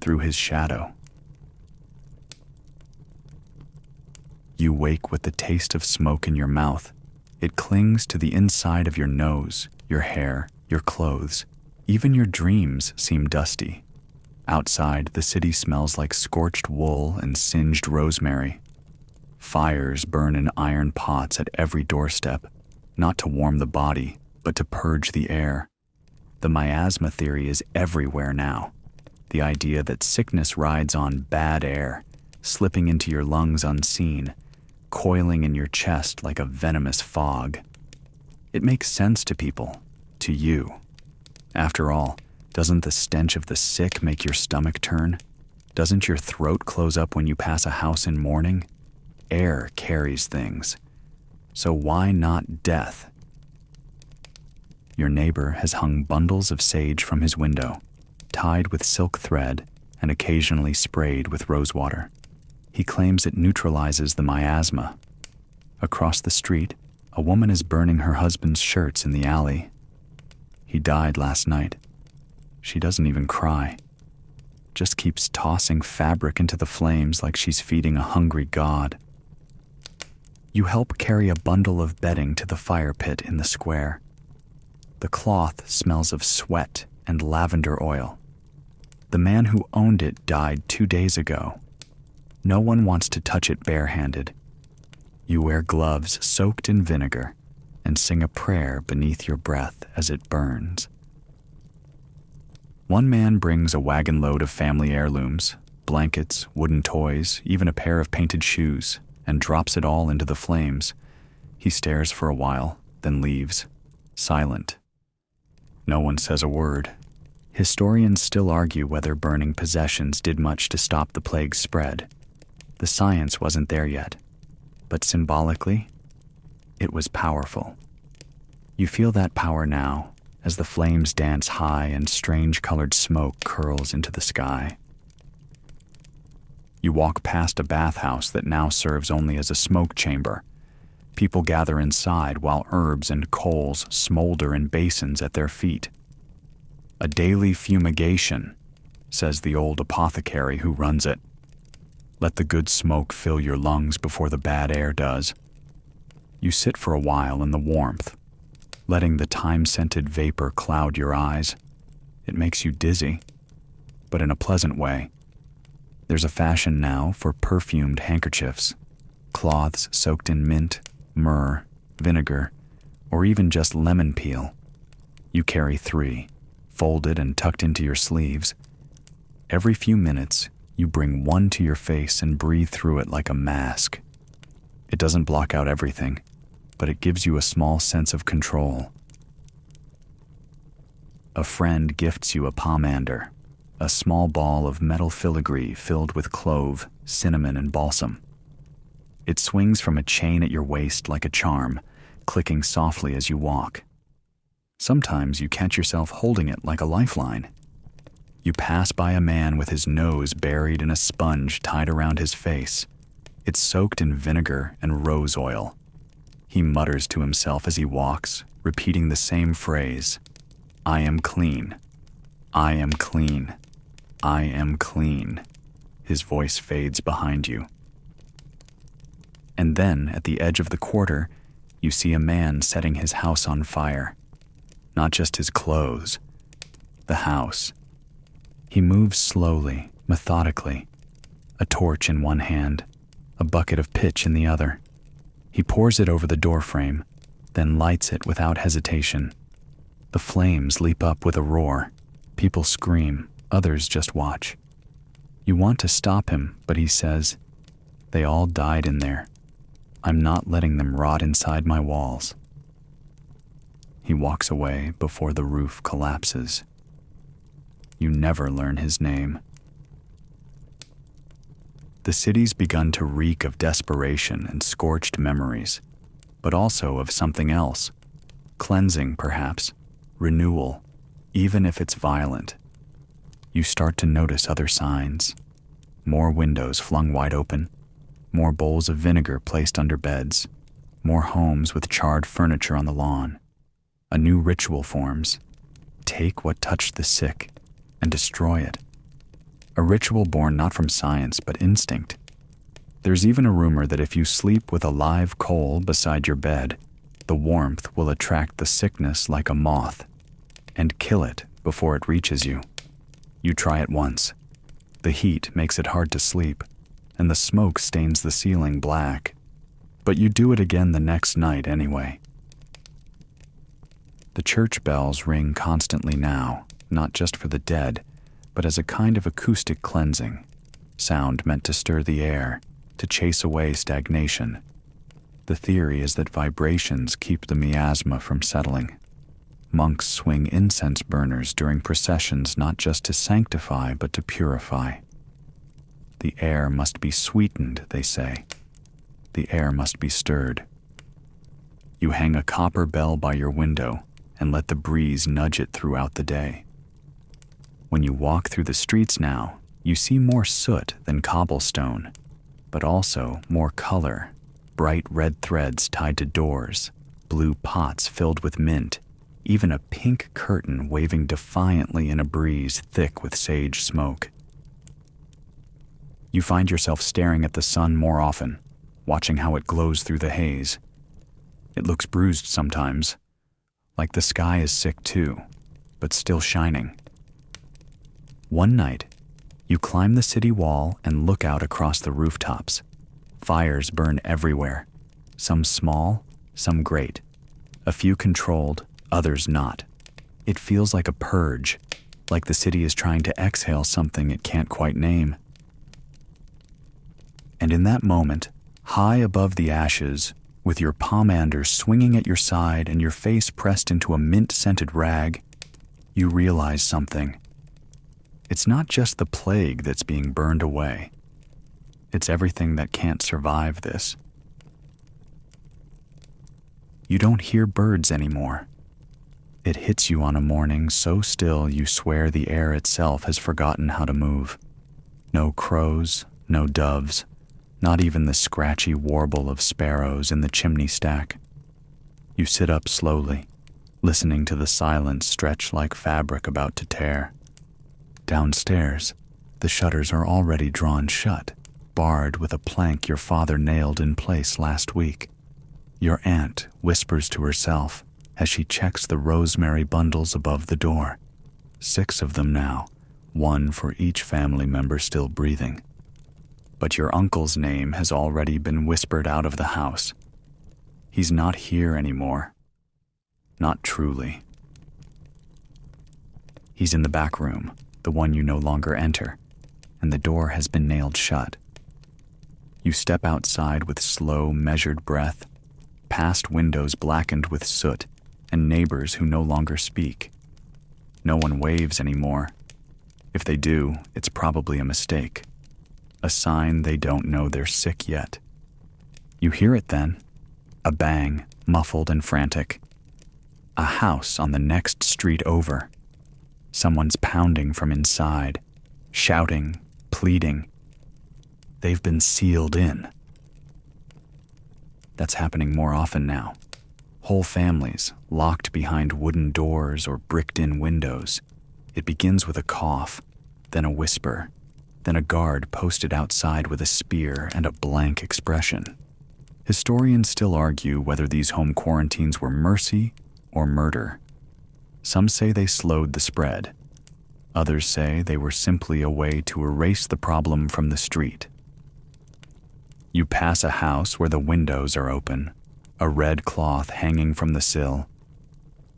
through his shadow. You wake with the taste of smoke in your mouth. It clings to the inside of your nose, your hair, your clothes. Even your dreams seem dusty. Outside, the city smells like scorched wool and singed rosemary. Fires burn in iron pots at every doorstep, not to warm the body, but to purge the air. The miasma theory is everywhere now. The idea that sickness rides on bad air, slipping into your lungs unseen, coiling in your chest like a venomous fog. It makes sense to people, to you. After all, doesn't the stench of the sick make your stomach turn? Doesn't your throat close up when you pass a house in mourning? Air carries things. So why not death? Your neighbor has hung bundles of sage from his window, tied with silk thread and occasionally sprayed with rosewater. He claims it neutralizes the miasma. Across the street, a woman is burning her husband's shirts in the alley. He died last night. She doesn't even cry. Just keeps tossing fabric into the flames like she's feeding a hungry god. You help carry a bundle of bedding to the fire pit in the square. The cloth smells of sweat and lavender oil. The man who owned it died 2 days ago. No one wants to touch it barehanded. You wear gloves soaked in vinegar and sing a prayer beneath your breath as it burns. One man brings a wagon load of family heirlooms, blankets, wooden toys, even a pair of painted shoes, and drops it all into the flames. He stares for a while, then leaves, silent. No one says a word. Historians still argue whether burning possessions did much to stop the plague's spread. The science wasn't there yet, but symbolically, it was powerful. You feel that power now as the flames dance high and strange-colored smoke curls into the sky. You walk past a bathhouse that now serves only as a smoke chamber. People gather inside while herbs and coals smolder in basins at their feet. A daily fumigation, says the old apothecary who runs it. Let the good smoke fill your lungs before the bad air does. You sit for a while in the warmth, letting the thyme-scented vapor cloud your eyes. It makes you dizzy, but in a pleasant way. There's a fashion now for perfumed handkerchiefs, cloths soaked in mint, myrrh, vinegar, or even just lemon peel. You carry 3, folded and tucked into your sleeves. Every few minutes, you bring one to your face and breathe through it like a mask. It doesn't block out everything, but it gives you a small sense of control. A friend gifts you a pomander, a small ball of metal filigree filled with clove, cinnamon, and balsam. It swings from a chain at your waist like a charm, clicking softly as you walk. Sometimes you catch yourself holding it like a lifeline. You pass by a man with his nose buried in a sponge tied around his face. It's soaked in vinegar and rose oil. He mutters to himself as he walks, repeating the same phrase, "I am clean. I am clean. I am clean." His voice fades behind you. And then, at the edge of the quarter, you see a man setting his house on fire. Not just his clothes, the house. He moves slowly, methodically, a torch in one hand, a bucket of pitch in the other. He pours it over the doorframe, then lights it without hesitation. The flames leap up with a roar. People scream, others just watch. You want to stop him, but he says, "They all died in there. I'm not letting them rot inside my walls." He walks away before the roof collapses. You never learn his name. The city's begun to reek of desperation and scorched memories, but also of something else. Cleansing, perhaps. Renewal, even if it's violent. You start to notice other signs. More windows flung wide open. More bowls of vinegar placed under beds. More homes with charred furniture on the lawn. A new ritual forms. Take what touched the sick and destroy it. A ritual born not from science but instinct. There's even a rumor that if you sleep with a live coal beside your bed, the warmth will attract the sickness like a moth and kill it before it reaches you. You try it once. The heat makes it hard to sleep, and the smoke stains the ceiling black. But you do it again the next night anyway. The church bells ring constantly now, not just for the dead, but as a kind of acoustic cleansing, sound meant to stir the air, to chase away stagnation. The theory is that vibrations keep the miasma from settling. Monks swing incense burners during processions not just to sanctify but to purify. The air must be sweetened, they say. The air must be stirred. You hang a copper bell by your window and let the breeze nudge it throughout the day. When you walk through the streets now, you see more soot than cobblestone, but also more color, bright red threads tied to doors, blue pots filled with mint, even a pink curtain waving defiantly in a breeze thick with sage smoke. You find yourself staring at the sun more often, watching how it glows through the haze. It looks bruised sometimes, like the sky is sick too, but still shining. One night, you climb the city wall and look out across the rooftops. Fires burn everywhere, some small, some great. A few controlled, others not. It feels like a purge, like the city is trying to exhale something it can't quite name. And in that moment, high above the ashes, with your pomander swinging at your side and your face pressed into a mint-scented rag, you realize something. It's not just the plague that's being burned away. It's everything that can't survive this. You don't hear birds anymore. It hits you on a morning so still you swear the air itself has forgotten how to move. No crows, no doves, not even the scratchy warble of sparrows in the chimney stack. You sit up slowly, listening to the silence stretch like fabric about to tear. Downstairs, the shutters are already drawn shut, barred with a plank your father nailed in place last week. Your aunt whispers to herself as she checks the rosemary bundles above the door. 6 of them now, 1 for each family member still breathing. But your uncle's name has already been whispered out of the house. He's not here anymore. Not truly. He's in the back room, the one you no longer enter, and the door has been nailed shut. You step outside with slow, measured breath, past windows blackened with soot, and neighbors who no longer speak. No one waves anymore. If they do, it's probably a mistake. A sign they don't know they're sick yet. You hear it then. A bang, muffled and frantic. A house on the next street over. Someone's pounding from inside, shouting, pleading. They've been sealed in. That's happening more often now. Whole families locked behind wooden doors or bricked-in windows. It begins with a cough, then a whisper, then a guard posted outside with a spear and a blank expression. Historians still argue whether these home quarantines were mercy or murder. Some say they slowed the spread. Others say they were simply a way to erase the problem from the street. You pass a house where the windows are open, a red cloth hanging from the sill,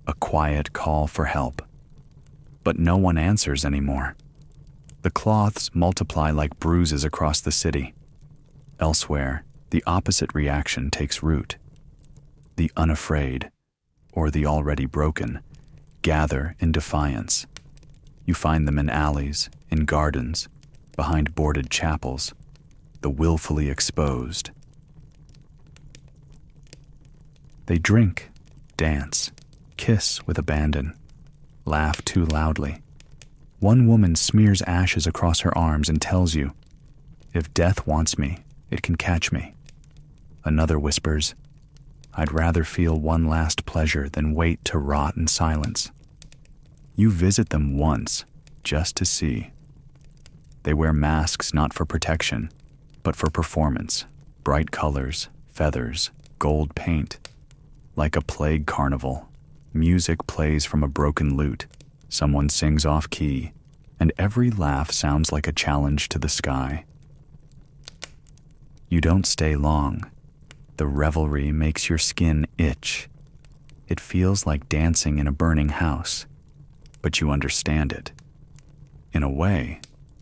a quiet call for help. But no one answers anymore. The cloths multiply like bruises across the city. Elsewhere, the opposite reaction takes root. The unafraid, or the already broken, gather in defiance. You find them in alleys, in gardens, behind boarded chapels, the willfully exposed. They drink, dance, kiss with abandon, laugh too loudly. One woman smears ashes across her arms and tells you, "If death wants me, it can catch me." Another whispers, "I'd rather feel one last pleasure than wait to rot in silence." You visit them once, just to see. They wear masks not for protection, but for performance. Bright colors, feathers, gold paint. Like a plague carnival, music plays from a broken lute. Someone sings off-key, and every laugh sounds like a challenge to the sky. You don't stay long. The revelry makes your skin itch. It feels like dancing in a burning house, but you understand it. In a way,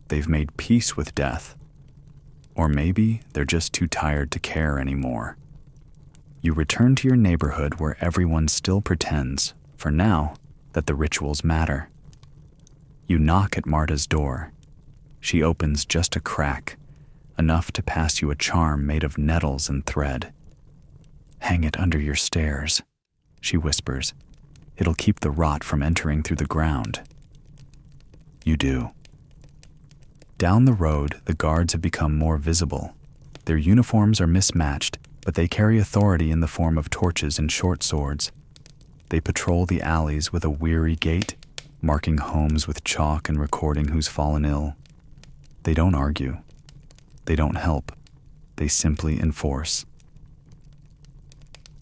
they've made peace with death. Or maybe they're just too tired to care anymore. You return to your neighborhood where everyone still pretends, for now, that the rituals matter. You knock at Marta's door. She opens just a crack, enough to pass you a charm made of nettles and thread. "Hang it under your stairs," she whispers. "It'll keep the rot from entering through the ground." You do. Down the road, the guards have become more visible. Their uniforms are mismatched, but they carry authority in the form of torches and short swords. They patrol the alleys with a weary gait, marking homes with chalk and recording who's fallen ill. They don't argue. They don't help. They simply enforce.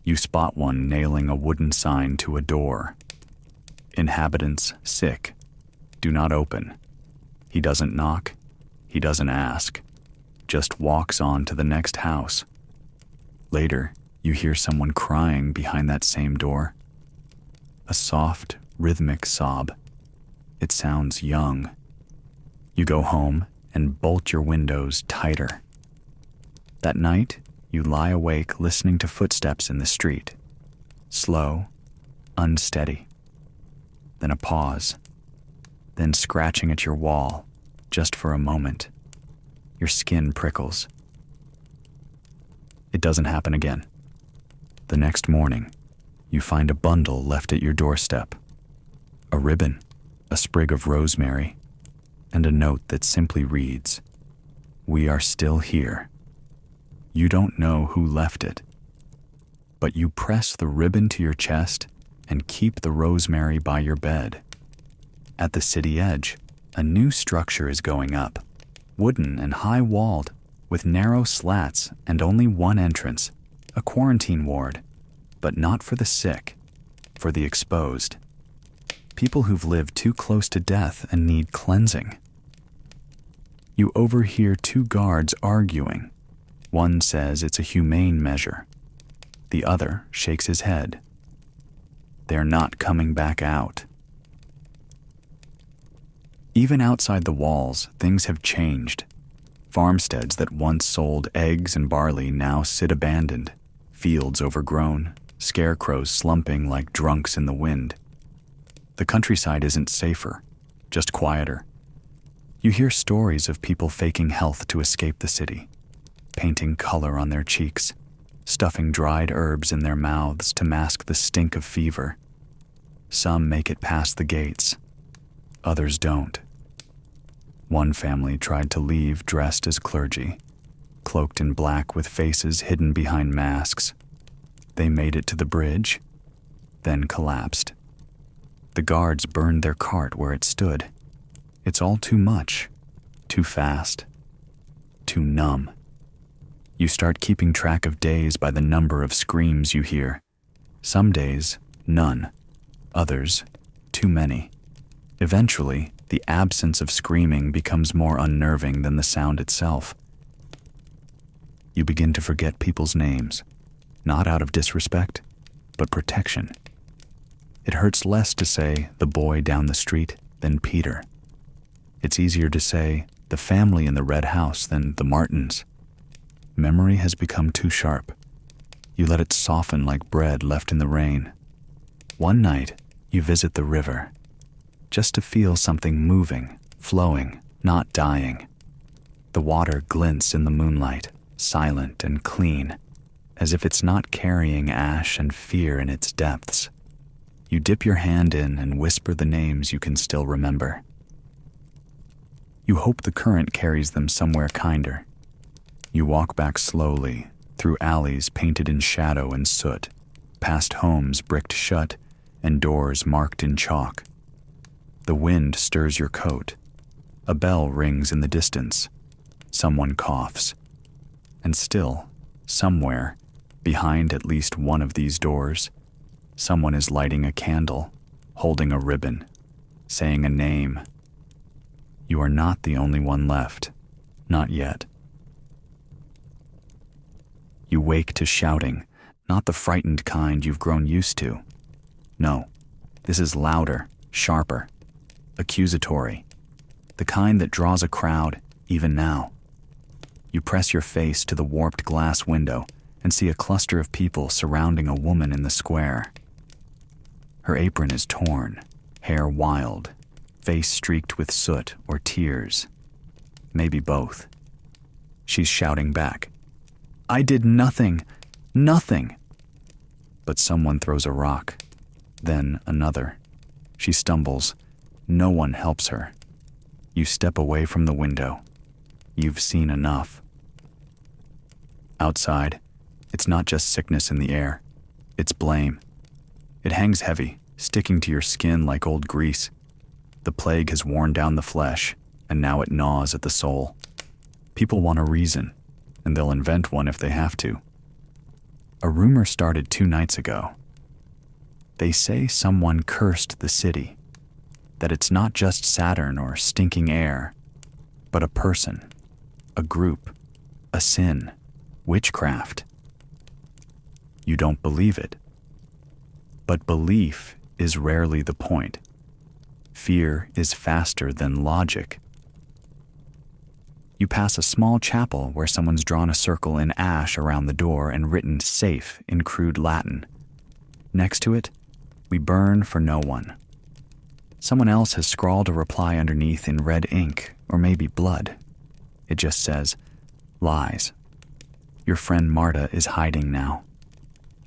You spot one nailing a wooden sign to a door. "Inhabitants sick. Do not open." He doesn't knock. He doesn't ask. Just walks on to the next house. Later, you hear someone crying behind that same door. A soft, rhythmic sob. It sounds young. You go home and bolt your windows tighter. That night, you lie awake listening to footsteps in the street. Slow, unsteady. Then a pause. Then scratching at your wall, just for a moment. Your skin prickles. It doesn't happen again. The next morning, you find a bundle left at your doorstep. A ribbon, a sprig of rosemary, and a note that simply reads, "We are still here." You don't know who left it, but you press the ribbon to your chest and keep the rosemary by your bed. At the city edge, a new structure is going up, wooden and high-walled, with narrow slats and only one entrance, a quarantine ward, but not for the sick, for the exposed. People who've lived too close to death and need cleansing. You overhear two guards arguing. One says it's a humane measure. The other shakes his head. They're not coming back out. Even outside the walls, things have changed. Farmsteads that once sold eggs and barley now sit abandoned, fields overgrown, scarecrows slumping like drunks in the wind. The countryside isn't safer, just quieter. You hear stories of people faking health to escape the city, painting color on their cheeks, stuffing dried herbs in their mouths to mask the stink of fever. Some make it past the gates. others don't. One family tried to leave dressed as clergy, cloaked in black with faces hidden behind masks. They made it to the bridge, then collapsed. The guards burned their cart where it stood. It's all too much, too fast, too numb. You start keeping track of days by the number of screams you hear. Some days, none. Others, too many. Eventually, the absence of screaming becomes more unnerving than the sound itself. You begin to forget people's names, not out of disrespect, but protection. It hurts less to say the boy down the street than Peter. It's easier to say the family in the red house than the Martins. Memory has become too sharp. You let it soften like bread left in the rain. One night, you visit the river, just to feel something moving, flowing, not dying. The water glints in the moonlight, silent and clean, as if it's not carrying ash and fear in its depths. You dip your hand in and whisper the names you can still remember. You hope the current carries them somewhere kinder. You walk back slowly, through alleys painted in shadow and soot, past homes bricked shut and doors marked in chalk. The wind stirs your coat. A bell rings in the distance. Someone coughs. And still, somewhere, behind at least one of these doors, someone is lighting a candle, holding a ribbon, saying a name. You are not the only one left. Not yet. You wake to shouting, not the frightened kind you've grown used to. No, this is louder, sharper, accusatory, the kind that draws a crowd even now. You press your face to the warped glass window and see a cluster of people surrounding a woman in the square. Her apron is torn, hair wild, face streaked with soot or tears, maybe both. She's shouting back, "I did nothing, nothing." But someone throws a rock, then another. She stumbles. No one helps her. You step away from the window. You've seen enough. Outside, it's not just sickness in the air. It's blame. It hangs heavy, sticking to your skin like old grease. The plague has worn down the flesh, and now it gnaws at the soul. People want a reason, and they'll invent one if they have to. A rumor started 2 nights ago. They say someone cursed the city, that it's not just Saturn or stinking air, but a person, a group, a sin, witchcraft. You don't believe it. But belief is rarely the point. Fear is faster than logic. You pass a small chapel where someone's drawn a circle in ash around the door and written "safe" in crude Latin. Next to it, "We burn for no one." Someone else has scrawled a reply underneath in red ink, or maybe blood. It just says, "Lies." Your friend Marta is hiding now.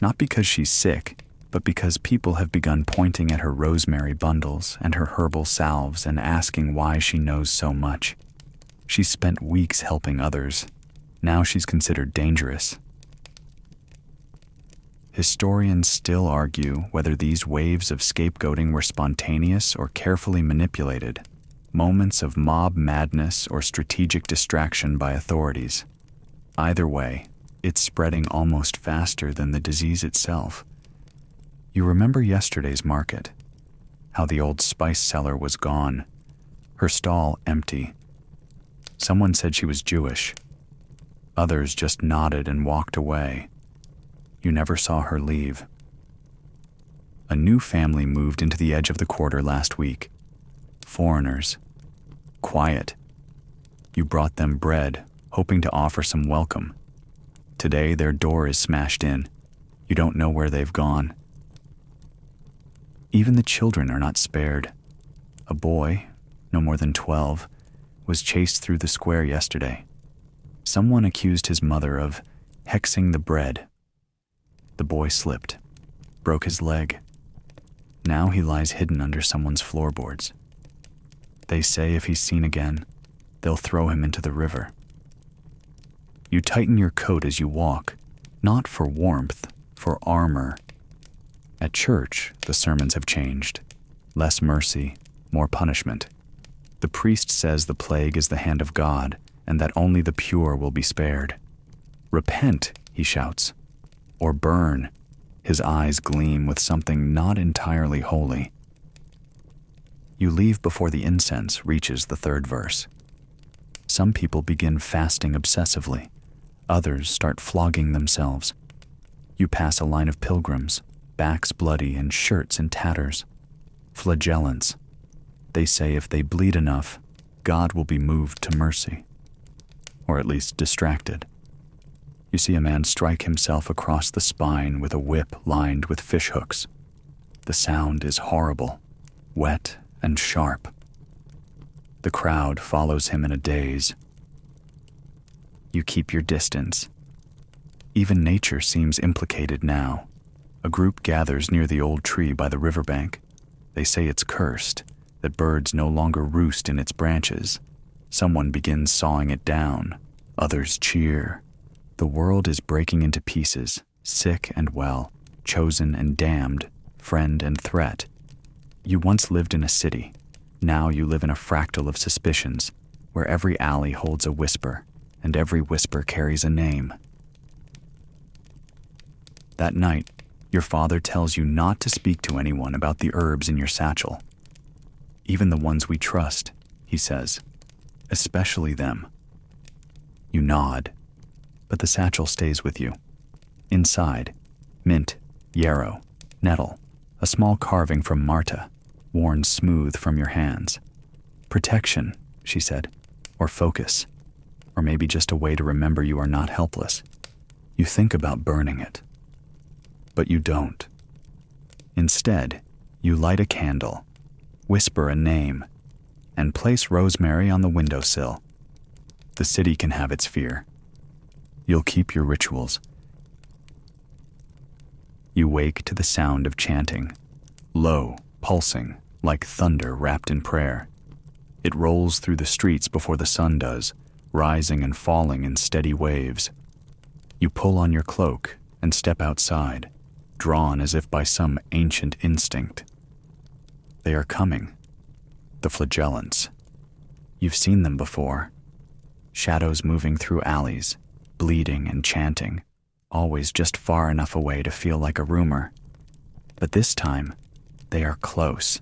Not because she's sick, but because people have begun pointing at her rosemary bundles and her herbal salves and asking why she knows so much. She's spent weeks helping others. Now she's considered dangerous. Historians still argue whether these waves of scapegoating were spontaneous or carefully manipulated, moments of mob madness or strategic distraction by authorities. Either way, it's spreading almost faster than the disease itself. You remember yesterday's market, how the old spice seller was gone, her stall empty. Someone said she was Jewish. Others just nodded and walked away. You never saw her leave. A new family moved into the edge of the quarter last week. Foreigners. Quiet. You brought them bread, hoping to offer some welcome. Today their door is smashed in. You don't know where they've gone. Even the children are not spared. A boy, no more than 12, was chased through the square yesterday. Someone accused his mother of hexing the bread. The boy slipped, broke his leg. Now he lies hidden under someone's floorboards. They say if he's seen again, they'll throw him into the river. You tighten your coat as you walk, not for warmth, for armor. At church, the sermons have changed. Less mercy, more punishment. The priest says the plague is the hand of God, and that only the pure will be spared. Repent, he shouts, or burn. His eyes gleam with something not entirely holy. You leave before the incense reaches the third verse. Some people begin fasting obsessively. Others start flogging themselves. You pass a line of pilgrims, backs bloody and shirts in tatters. Flagellants. They say if they bleed enough, God will be moved to mercy, or at least distracted. You see a man strike himself across the spine with a whip lined with fish hooks. The sound is horrible, wet and sharp. The crowd follows him in a daze. You keep your distance. Even nature seems implicated now. A group gathers near the old tree by the riverbank. They say it's cursed, that birds no longer roost in its branches. Someone begins sawing it down. Others cheer. The world is breaking into pieces, sick and well, chosen and damned, friend and threat. You once lived in a city. Now you live in a fractal of suspicions, where every alley holds a whisper, and every whisper carries a name. That night, your father tells you not to speak to anyone about the herbs in your satchel. Even the ones we trust, he says, especially them. You nod, but the satchel stays with you. Inside, mint, yarrow, nettle, a small carving from Marta, worn smooth from your hands. Protection, she said, or focus, or maybe just a way to remember you are not helpless. You think about burning it, but you don't. Instead, you light a candle, whisper a name, and place rosemary on the windowsill. The city can have its fear. You'll keep your rituals. You wake to the sound of chanting, low, pulsing, like thunder wrapped in prayer. It rolls through the streets before the sun does, rising and falling in steady waves. You pull on your cloak and step outside, drawn as if by some ancient instinct. They are coming, the flagellants. You've seen them before. Shadows moving through alleys, bleeding and chanting, always just far enough away to feel like a rumor. But this time, they are close.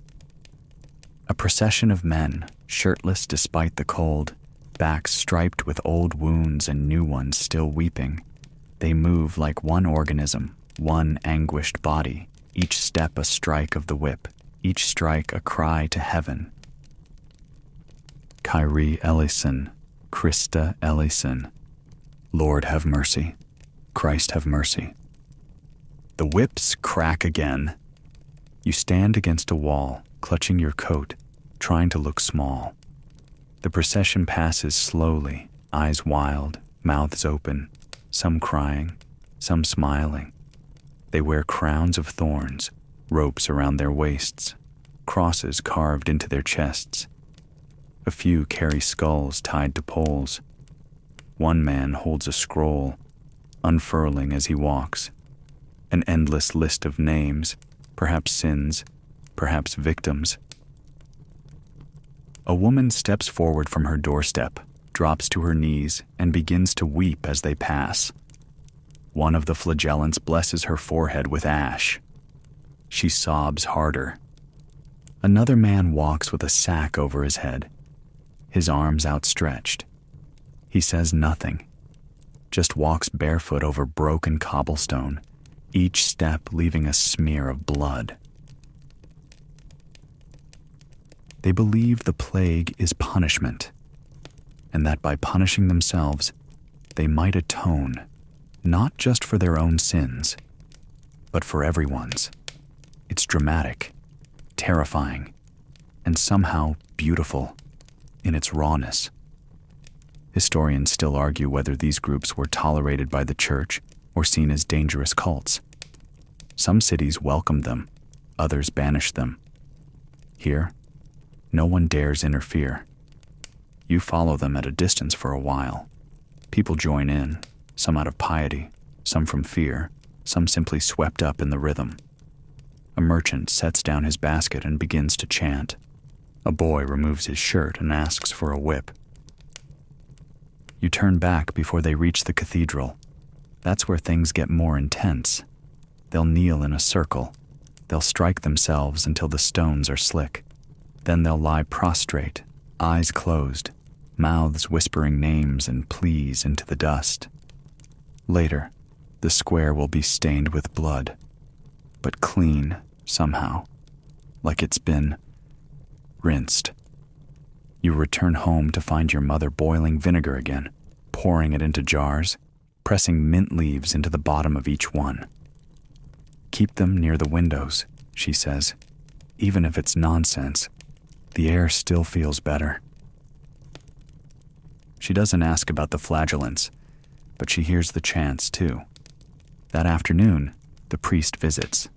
A procession of men, shirtless despite the cold, backs striped with old wounds and new ones still weeping. They move like one organism, one anguished body, each step a strike of the whip, each strike a cry to heaven. Kyrie eleison, Christa eleison. Lord have mercy, Christ have mercy. The whips crack again. You stand against a wall, clutching your coat, trying to look small. The procession passes slowly, eyes wild, mouths open, some crying, some smiling. They wear crowns of thorns, ropes around their waists, crosses carved into their chests. A few carry skulls tied to poles. One man holds a scroll, unfurling as he walks. An endless list of names, perhaps sins, perhaps victims. A woman steps forward from her doorstep, drops to her knees, and begins to weep as they pass. One of the flagellants blesses her forehead with ash. She sobs harder. Another man walks with a sack over his head, his arms outstretched. He says nothing, just walks barefoot over broken cobblestone, each step leaving a smear of blood. They believe the plague is punishment, and that by punishing themselves, they might atone, not just for their own sins, but for everyone's. It's dramatic, terrifying, and somehow beautiful in its rawness. Historians still argue whether these groups were tolerated by the church or seen as dangerous cults. Some cities welcomed them, others banished them. Here, No one dares interfere. You follow them at a distance for a while. People join in, some out of piety, some from fear, some simply swept up in the rhythm. A merchant sets down his basket and begins to chant. A boy removes his shirt and asks for a whip. You turn back before they reach the cathedral. That's where things get more intense. They'll kneel in a circle. They'll strike themselves until the stones are slick. Then they'll lie prostrate, eyes closed, mouths whispering names and pleas into the dust. Later, the square will be stained with blood, but clean somehow, like it's been rinsed. You return home to find your mother boiling vinegar again, pouring it into jars, pressing mint leaves into the bottom of each one. Keep them near the windows, she says. Even if it's nonsense, the air still feels better. She doesn't ask about the flagellants, but she hears the chants too. That afternoon, the priest visits.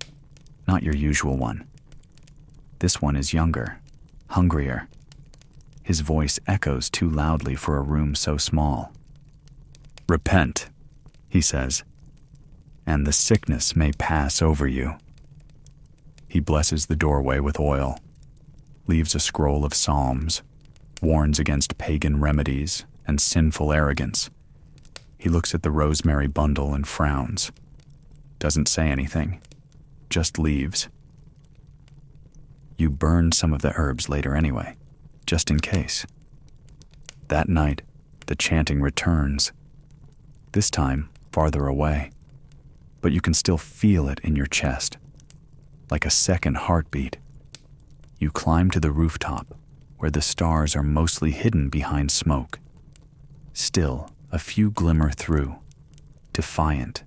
Not your usual one. This one is younger, hungrier. His voice echoes too loudly for a room so small. "Repent," he says, "and the sickness may pass over you." He blesses the doorway with oil, leaves a scroll of psalms, warns against pagan remedies and sinful arrogance. He looks at the rosemary bundle and frowns. Doesn't say anything, just leaves. You burn some of the herbs later anyway, just in case. That night, the chanting returns, this time farther away, but you can still feel it in your chest, like a second heartbeat. You climb to the rooftop, where the stars are mostly hidden behind smoke. Still, a few glimmer through, defiant.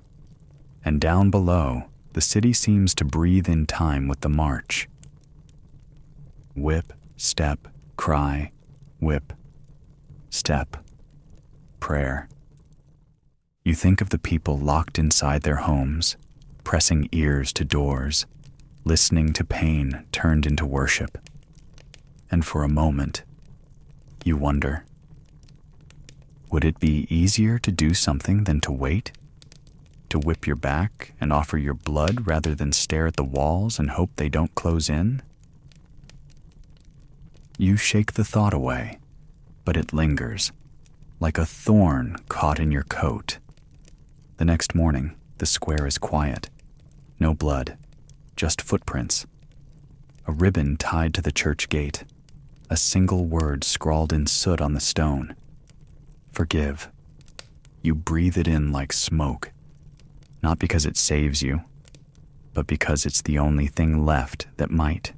And down below, the city seems to breathe in time with the march. Whip, step, cry, whip, step, prayer. You think of the people locked inside their homes, pressing ears to doors, listening to pain turned into worship. And for a moment, you wonder, would it be easier to do something than to wait? To whip your back and offer your blood rather than stare at the walls and hope they don't close in? You shake the thought away, but it lingers, like a thorn caught in your coat. The next morning, the square is quiet. No blood, just footprints. A ribbon tied to the church gate. A single word scrawled in soot on the stone. Forgive. You breathe it in like smoke. Not because it saves you, but because it's the only thing left that might.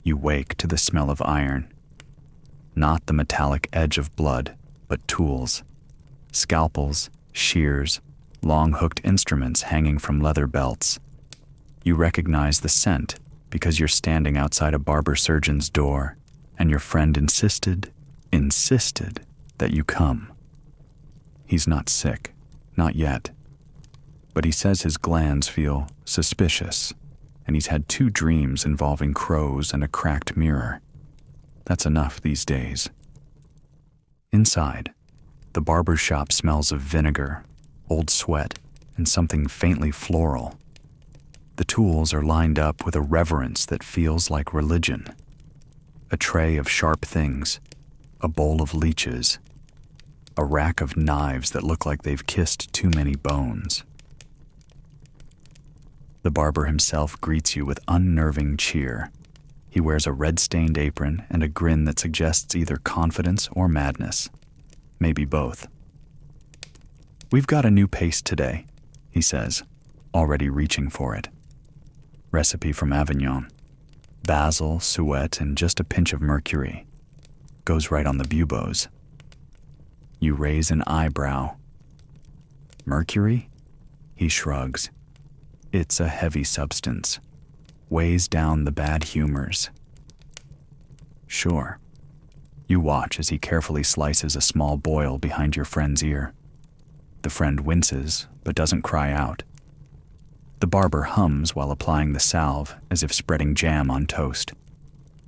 You wake to the smell of iron. Not the metallic edge of blood, but tools. Scalpels, shears, long-hooked instruments hanging from leather belts. You recognize the scent because you're standing outside a barber surgeon's door, and your friend insisted that you come. He's not sick, not yet, but he says his glands feel suspicious, and he's had 2 dreams involving crows and a cracked mirror. That's enough these days. Inside, the barber shop smells of vinegar, old sweat, and something faintly floral. The tools are lined up with a reverence that feels like religion. A tray of sharp things, a bowl of leeches, a rack of knives that look like they've kissed too many bones. The barber himself greets you with unnerving cheer. He wears a red-stained apron and a grin that suggests either confidence or madness. Maybe both. "We've got a new paste today," he says, already reaching for it. Recipe from Avignon. Basil, suet, and just a pinch of mercury. Goes right on the buboes. You raise an eyebrow. Mercury? He shrugs. It's a heavy substance. Weighs down the bad humors. Sure. You watch as he carefully slices a small boil behind your friend's ear. The friend winces, but doesn't cry out. The barber hums while applying the salve as if spreading jam on toast.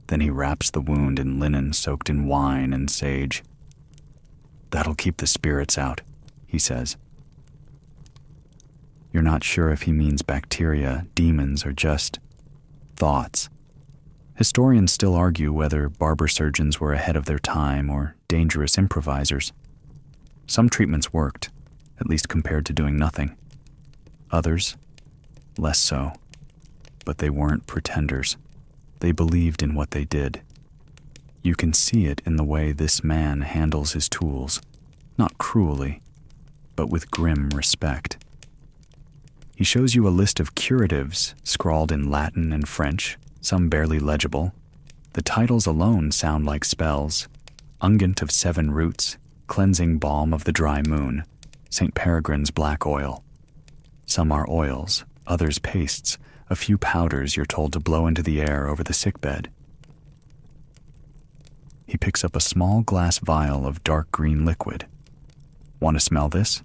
Then he wraps the wound in linen soaked in wine and sage. "That'll keep the spirits out," he says. You're not sure if he means bacteria, demons, or just thoughts. Historians still argue whether barber surgeons were ahead of their time or dangerous improvisers. Some treatments worked, at least compared to doing nothing. Others, less so. But they weren't pretenders. They believed in what they did. You can see it in the way this man handles his tools, not cruelly, but with grim respect. He shows you a list of curatives scrawled in Latin and French, some barely legible. The titles alone sound like spells: unguent of 7 roots, cleansing balm of the dry moon, St. Peregrine's black oil. Some are oils, others pastes, a few powders you're told to blow into the air over the sickbed. He picks up a small glass vial of dark green liquid. Want to smell this?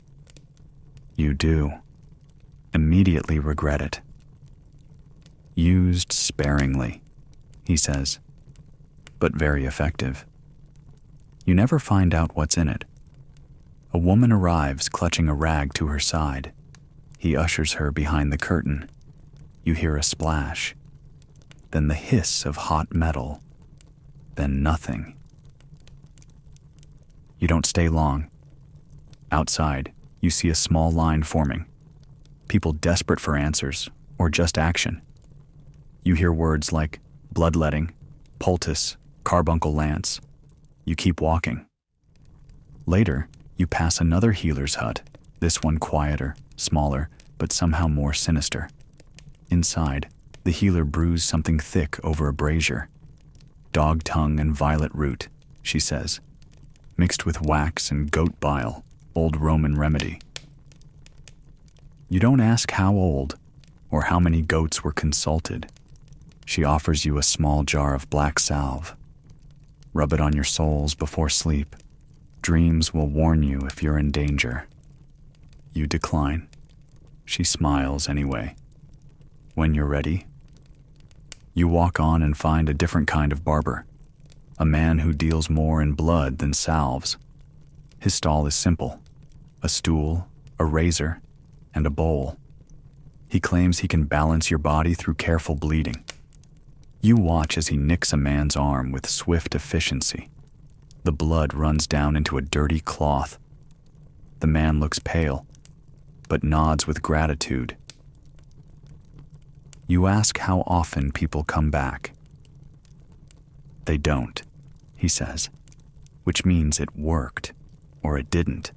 You do. Immediately regret it. Used sparingly, he says, but very effective. You never find out what's in it. A woman arrives clutching a rag to her side. He ushers her behind the curtain. You hear a splash, then the hiss of hot metal, then nothing. You don't stay long. Outside, you see a small line forming. People desperate for answers, or just action. You hear words like bloodletting, poultice, carbuncle lance. You keep walking. Later, you pass another healer's hut, this one quieter, smaller, but somehow more sinister. Inside, the healer brews something thick over a brazier. Dog tongue and violet root, she says, mixed with wax and goat bile, old Roman remedy. You don't ask how old or how many goats were consulted. She offers you a small jar of black salve. Rub it on your soles before sleep. Dreams will warn you if you're in danger. You decline. She smiles anyway. When you're ready, you walk on and find a different kind of barber, a man who deals more in blood than salves. His stall is simple: a stool, a razor, and a bowl. He claims he can balance your body through careful bleeding. You watch as he nicks a man's arm with swift efficiency. The blood runs down into a dirty cloth. The man looks pale, but nods with gratitude. You ask how often people come back. They don't, he says, which means it worked, or it didn't.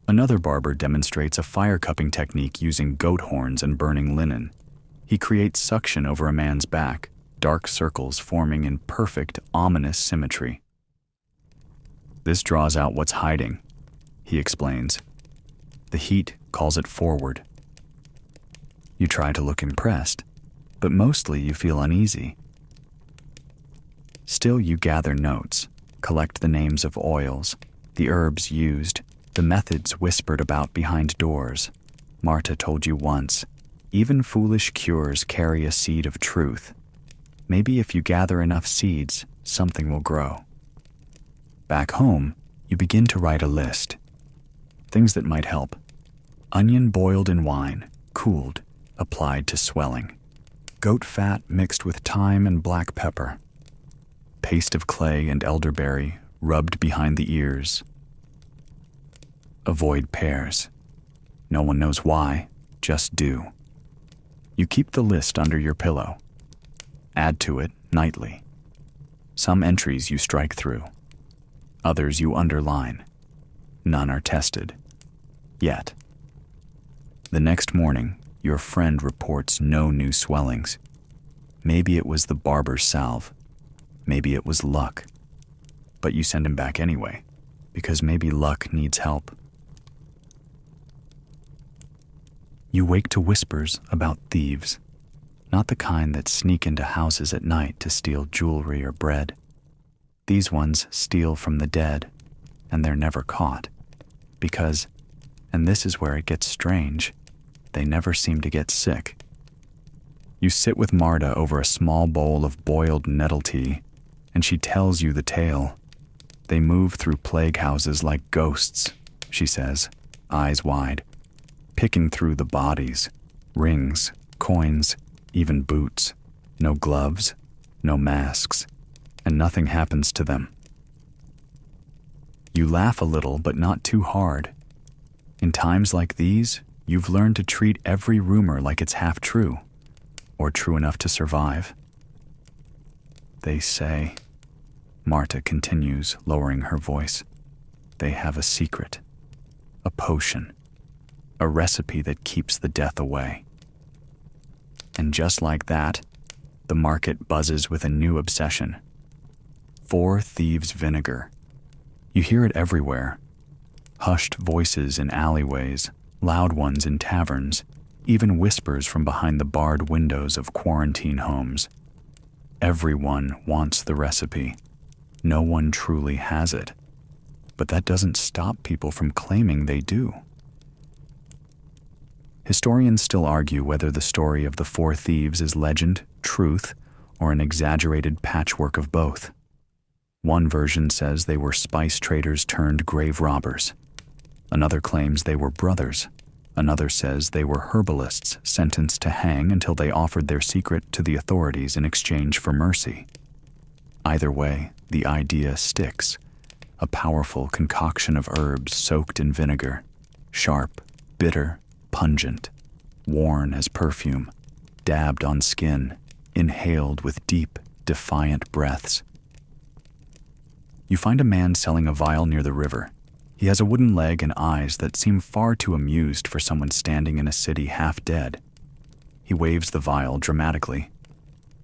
Another barber demonstrates a fire cupping technique using goat horns and burning linen. He creates suction over a man's back, dark circles forming in perfect, ominous symmetry. This draws out what's hiding, he explains. The heat calls it forward. You try to look impressed, but mostly you feel uneasy. Still, you gather notes, collect the names of oils, the herbs used, the methods whispered about behind doors. Marta told you once, even foolish cures carry a seed of truth. Maybe if you gather enough seeds, something will grow. Back home, you begin to write a list. Things that might help. Onion boiled in wine, cooled, applied to swelling. Goat fat mixed with thyme and black pepper. Paste of clay and elderberry rubbed behind the ears. Avoid pears. No one knows why, just do. You keep the list under your pillow. Add to it nightly. Some entries you strike through. Others you underline. None are tested. Yet. The next morning, your friend reports no new swellings. Maybe it was the barber's salve. Maybe it was luck. But you send him back anyway, because maybe luck needs help. You wake to whispers about thieves, not the kind that sneak into houses at night to steal jewelry or bread. These ones steal from the dead, and they're never caught. Because, and this is where it gets strange, they never seem to get sick. You sit with Marta over a small bowl of boiled nettle tea, and she tells you the tale. They move through plague houses like ghosts, she says, eyes wide, picking through the bodies, rings, coins, even boots. No gloves, no masks, and nothing happens to them. You laugh a little, but not too hard. In times like these, you've learned to treat every rumor like it's half true, or true enough to survive. They say, Marta continues, lowering her voice, they have a secret, a potion, a recipe that keeps the death away. And just like that, the market buzzes with a new obsession. 4 Thieves Vinegar. You hear it everywhere. Hushed voices in alleyways, loud ones in taverns, even whispers from behind the barred windows of quarantine homes. Everyone wants the recipe. No one truly has it. But that doesn't stop people from claiming they do. Historians still argue whether the story of the 4 thieves is legend, truth, or an exaggerated patchwork of both. One version says they were spice traders turned grave robbers. Another claims they were brothers. Another says they were herbalists sentenced to hang until they offered their secret to the authorities in exchange for mercy. Either way, the idea sticks. A powerful concoction of herbs soaked in vinegar, sharp, bitter, pungent, worn as perfume, dabbed on skin, inhaled with deep, defiant breaths. You find a man selling a vial near the river. He has a wooden leg and eyes that seem far too amused for someone standing in a city half dead. He waves the vial dramatically.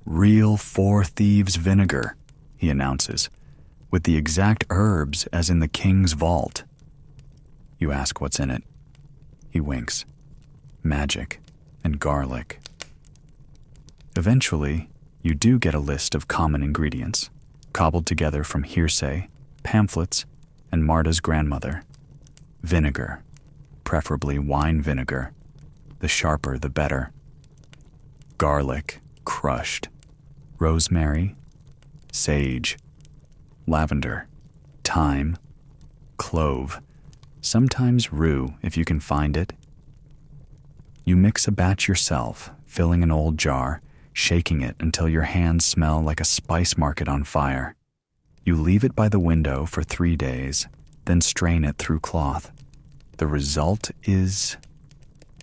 Real 4 Thieves Vinegar, he announces, with the exact herbs as in the king's vault. You ask what's in it. He winks. Magic and garlic. Eventually, you do get a list of common ingredients, cobbled together from hearsay, pamphlets, and Marta's grandmother. Vinegar, preferably wine vinegar. The sharper, the better. Garlic, crushed. Rosemary, sage, lavender, thyme, clove, sometimes rue if you can find it. You mix a batch yourself, filling an old jar, shaking it until your hands smell like a spice market on fire. You leave it by the window for 3 days, then strain it through cloth. The result is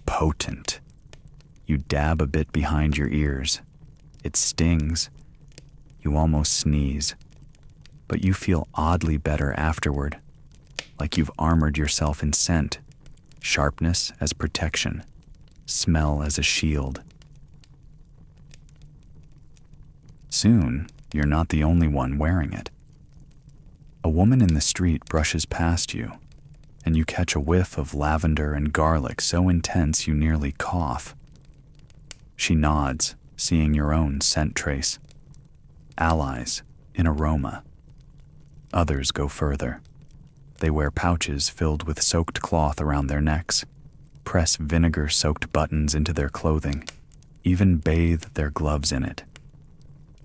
potent. You dab a bit behind your ears. It stings. You almost sneeze. But you feel oddly better afterward, like you've armored yourself in scent, sharpness as protection, smell as a shield. Soon, you're not the only one wearing it. A woman in the street brushes past you, and you catch a whiff of lavender and garlic so intense you nearly cough. She nods, seeing your own scent trace. Allies in aroma. Others go further. They wear pouches filled with soaked cloth around their necks, press vinegar-soaked buttons into their clothing, even bathe their gloves in it.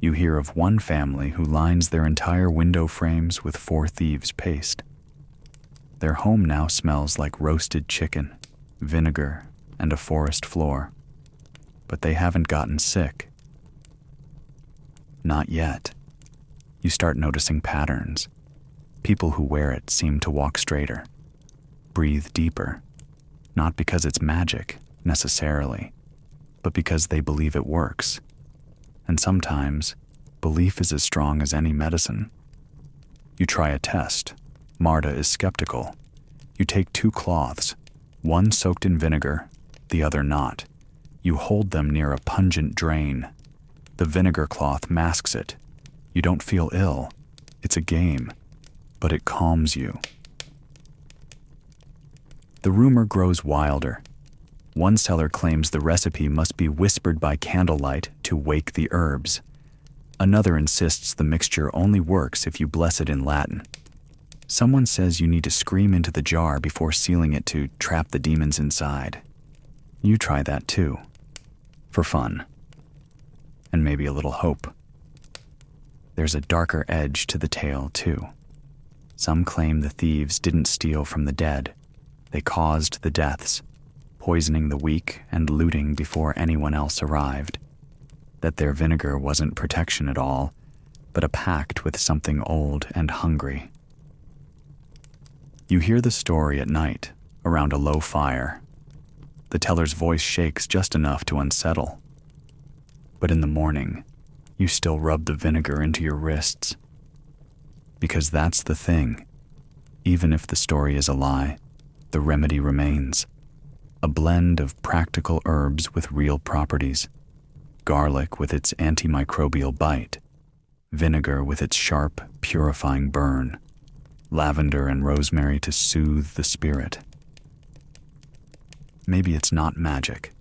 You hear of one family who lines their entire window frames with 4 Thieves paste. Their home now smells like roasted chicken, vinegar, and a forest floor. But they haven't gotten sick. Not yet. You start noticing patterns. People who wear it seem to walk straighter, breathe deeper, not because it's magic, necessarily, but because they believe it works. And sometimes, belief is as strong as any medicine. You try a test. Marta is skeptical. You take 2 cloths, one soaked in vinegar, the other not. You hold them near a pungent drain. The vinegar cloth masks it. You don't feel ill. It's a game, but it calms you. The rumor grows wilder. One seller claims the recipe must be whispered by candlelight to wake the herbs. Another insists the mixture only works if you bless it in Latin. Someone says you need to scream into the jar before sealing it to trap the demons inside. You try that too. For fun. And maybe a little hope. There's a darker edge to the tale, too. Some claim the thieves didn't steal from the dead. They caused the deaths, poisoning the weak and looting before anyone else arrived. That their vinegar wasn't protection at all, but a pact with something old and hungry. You hear the story at night, around a low fire. The teller's voice shakes just enough to unsettle. But in the morning, you still rub the vinegar into your wrists. Because that's the thing. Even if the story is a lie, the remedy remains. A blend of practical herbs with real properties. Garlic with its antimicrobial bite. Vinegar with its sharp, purifying burn. Lavender and rosemary to soothe the spirit. Maybe it's not magic,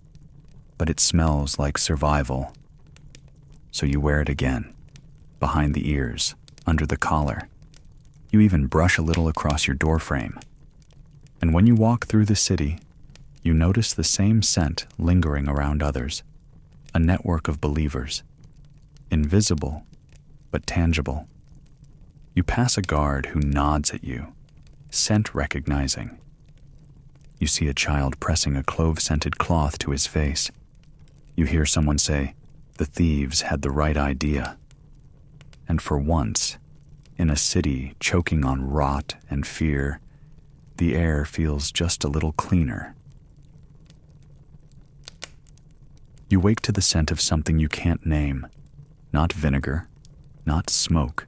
but it smells like survival. So you wear it again, behind the ears, under the collar. You even brush a little across your doorframe. And when you walk through the city, you notice the same scent lingering around others. A network of believers. Invisible, but tangible. You pass a guard who nods at you, scent recognizing. You see a child pressing a clove-scented cloth to his face. You hear someone say, "The thieves had the right idea." And for once, in a city choking on rot and fear, the air feels just a little cleaner. You wake to the scent of something you can't name. Not vinegar, not smoke.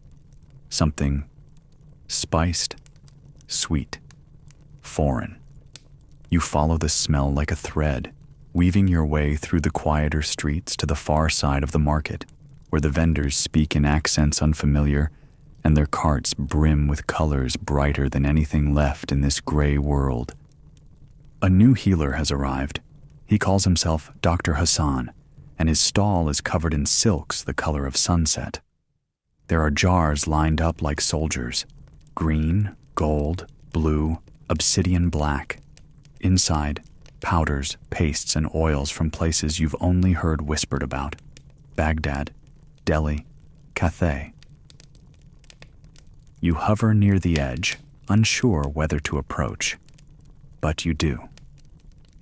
Something spiced, sweet, foreign. You follow the smell like a thread, weaving your way through the quieter streets to the far side of the market, where the vendors speak in accents unfamiliar and their carts brim with colors brighter than anything left in this gray world. A new healer has arrived. He calls himself Dr. Hassan, and his stall is covered in silks the color of sunset. There are jars lined up like soldiers, green, gold, blue, obsidian black. Inside, powders, pastes, and oils from places you've only heard whispered about. Baghdad, Delhi, Cathay. You hover near the edge, unsure whether to approach. But you do.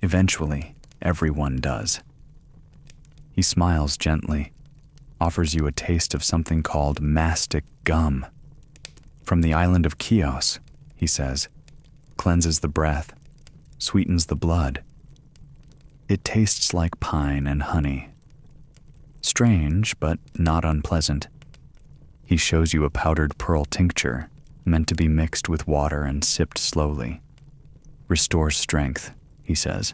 Eventually, everyone does. He smiles gently, offers you a taste of something called mastic gum. From the island of Chios, he says, cleanses the breath, sweetens the blood. It tastes like pine and honey. Strange, but not unpleasant. He shows you a powdered pearl tincture, meant to be mixed with water and sipped slowly. Restores strength, he says,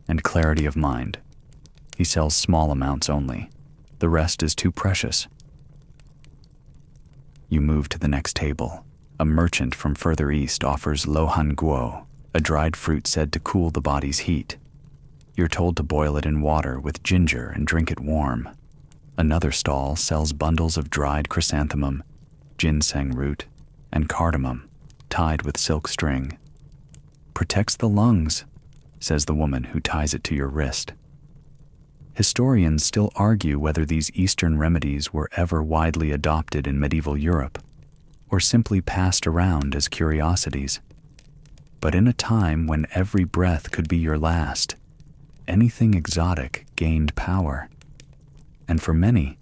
and clarity of mind. He sells small amounts only. The rest is too precious. You move to the next table. A merchant from further east offers lohan guo, a dried fruit said to cool the body's heat. You're told to boil it in water with ginger and drink it warm. Another stall sells bundles of dried chrysanthemum, ginseng root, and cardamom, tied with silk string. Protects the lungs, says the woman who ties it to your wrist. Historians still argue whether these Eastern remedies were ever widely adopted in medieval Europe, or simply passed around as curiosities. But in a time when every breath could be your last, anything exotic gained power. And for many,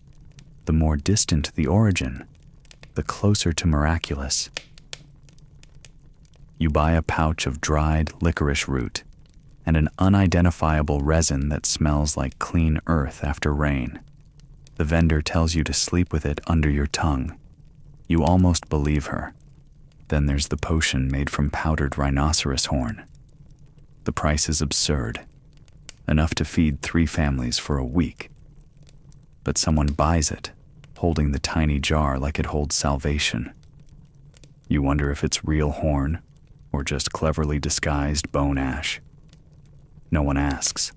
the more distant the origin, the closer to miraculous. You buy a pouch of dried licorice root and an unidentifiable resin that smells like clean earth after rain. The vendor tells you to sleep with it under your tongue. You almost believe her. Then there's the potion made from powdered rhinoceros horn. The price is absurd, enough to feed 3 families for a week. But someone buys it, holding the tiny jar like it holds salvation. You wonder if it's real horn or just cleverly disguised bone ash. No one asks.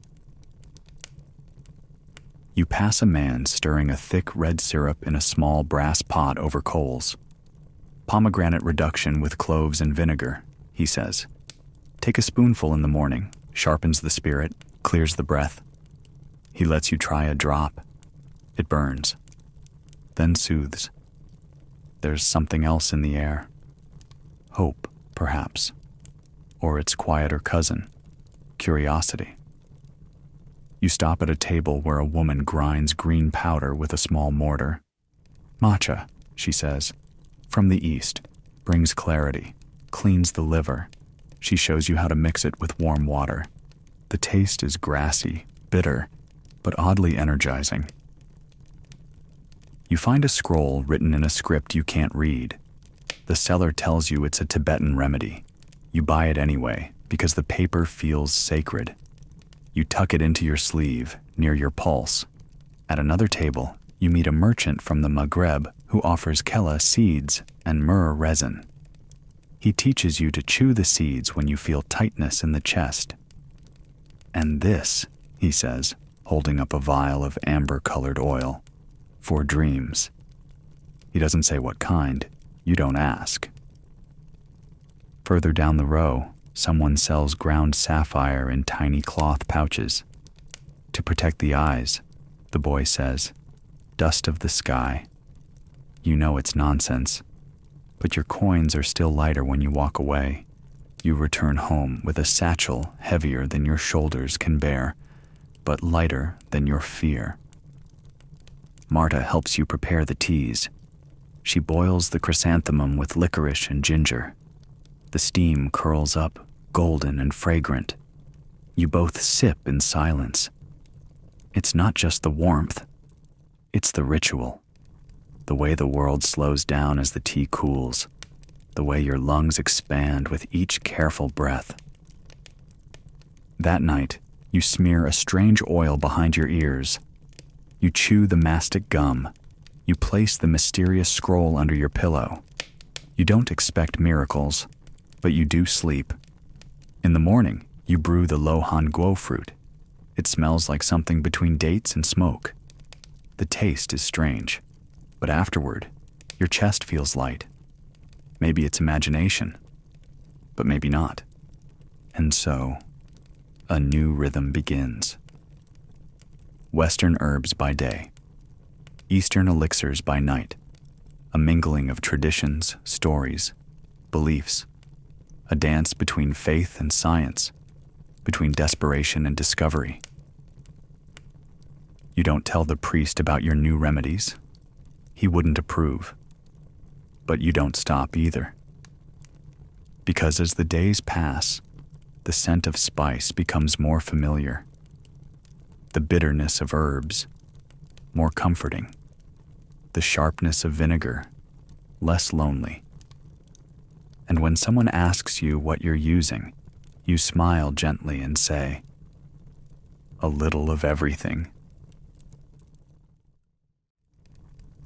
You pass a man stirring a thick red syrup in a small brass pot over coals. Pomegranate reduction with cloves and vinegar, he says. Take a spoonful in the morning, sharpens the spirit, clears the breath. He lets you try a drop. It burns, then soothes. There's something else in the air. Hope, perhaps. Or its quieter cousin, curiosity. You stop at a table where a woman grinds green powder with a small mortar. Matcha, she says, from the east, brings clarity, cleans the liver. She shows you how to mix it with warm water. The taste is grassy, bitter, but oddly energizing. You find a scroll written in a script you can't read. The seller tells you it's a Tibetan remedy. You buy it anyway, because the paper feels sacred. You tuck it into your sleeve, near your pulse. At another table, you meet a merchant from the Maghreb who offers kella seeds and myrrh resin. He teaches you to chew the seeds when you feel tightness in the chest. And this, he says, holding up a vial of amber-colored oil, for dreams. He doesn't say what kind. You don't ask. Further down the row, someone sells ground sapphire in tiny cloth pouches. To protect the eyes, the boy says, dust of the sky. You know it's nonsense, but your coins are still lighter when you walk away. You return home with a satchel heavier than your shoulders can bear, but lighter than your fear. Marta helps you prepare the teas. She boils the chrysanthemum with licorice and ginger. The steam curls up, golden and fragrant. You both sip in silence. It's not just the warmth, it's the ritual. The way the world slows down as the tea cools. The way your lungs expand with each careful breath. That night, you smear a strange oil behind your ears. You chew the mastic gum. You place the mysterious scroll under your pillow. You don't expect miracles, but you do sleep. In the morning, you brew the lo han guo fruit. It smells like something between dates and smoke. The taste is strange, but afterward, your chest feels light. Maybe it's imagination, but maybe not. And so, a new rhythm begins. Western herbs by day, Eastern elixirs by night, a mingling of traditions, stories, beliefs, a dance between faith and science, between desperation and discovery. You don't tell the priest about your new remedies. He wouldn't approve. But you don't stop either. Because as the days pass, the scent of spice becomes more familiar. The bitterness of herbs, more comforting. The sharpness of vinegar, less lonely. And when someone asks you what you're using, you smile gently and say, a little of everything.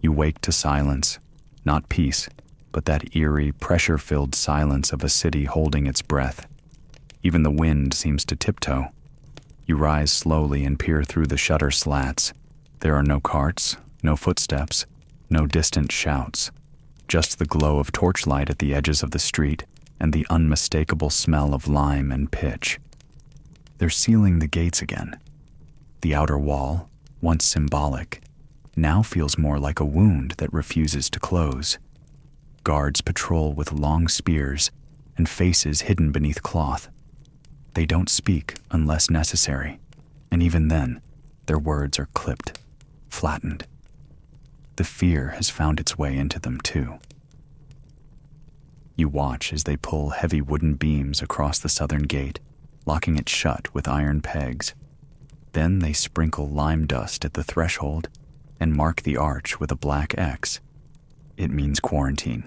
You wake to silence, not peace, but that eerie, pressure-filled silence of a city holding its breath. Even the wind seems to tiptoe. You rise slowly and peer through the shutter slats. There are no carts, no footsteps, no distant shouts, just the glow of torchlight at the edges of the street and the unmistakable smell of lime and pitch. They're sealing the gates again. The outer wall, once symbolic, now feels more like a wound that refuses to close. Guards patrol with long spears and faces hidden beneath cloth. They don't speak unless necessary, and even then, their words are clipped, flattened. The fear has found its way into them too. You watch as they pull heavy wooden beams across the southern gate, locking it shut with iron pegs. Then they sprinkle lime dust at the threshold and mark the arch with a black X. It means quarantine.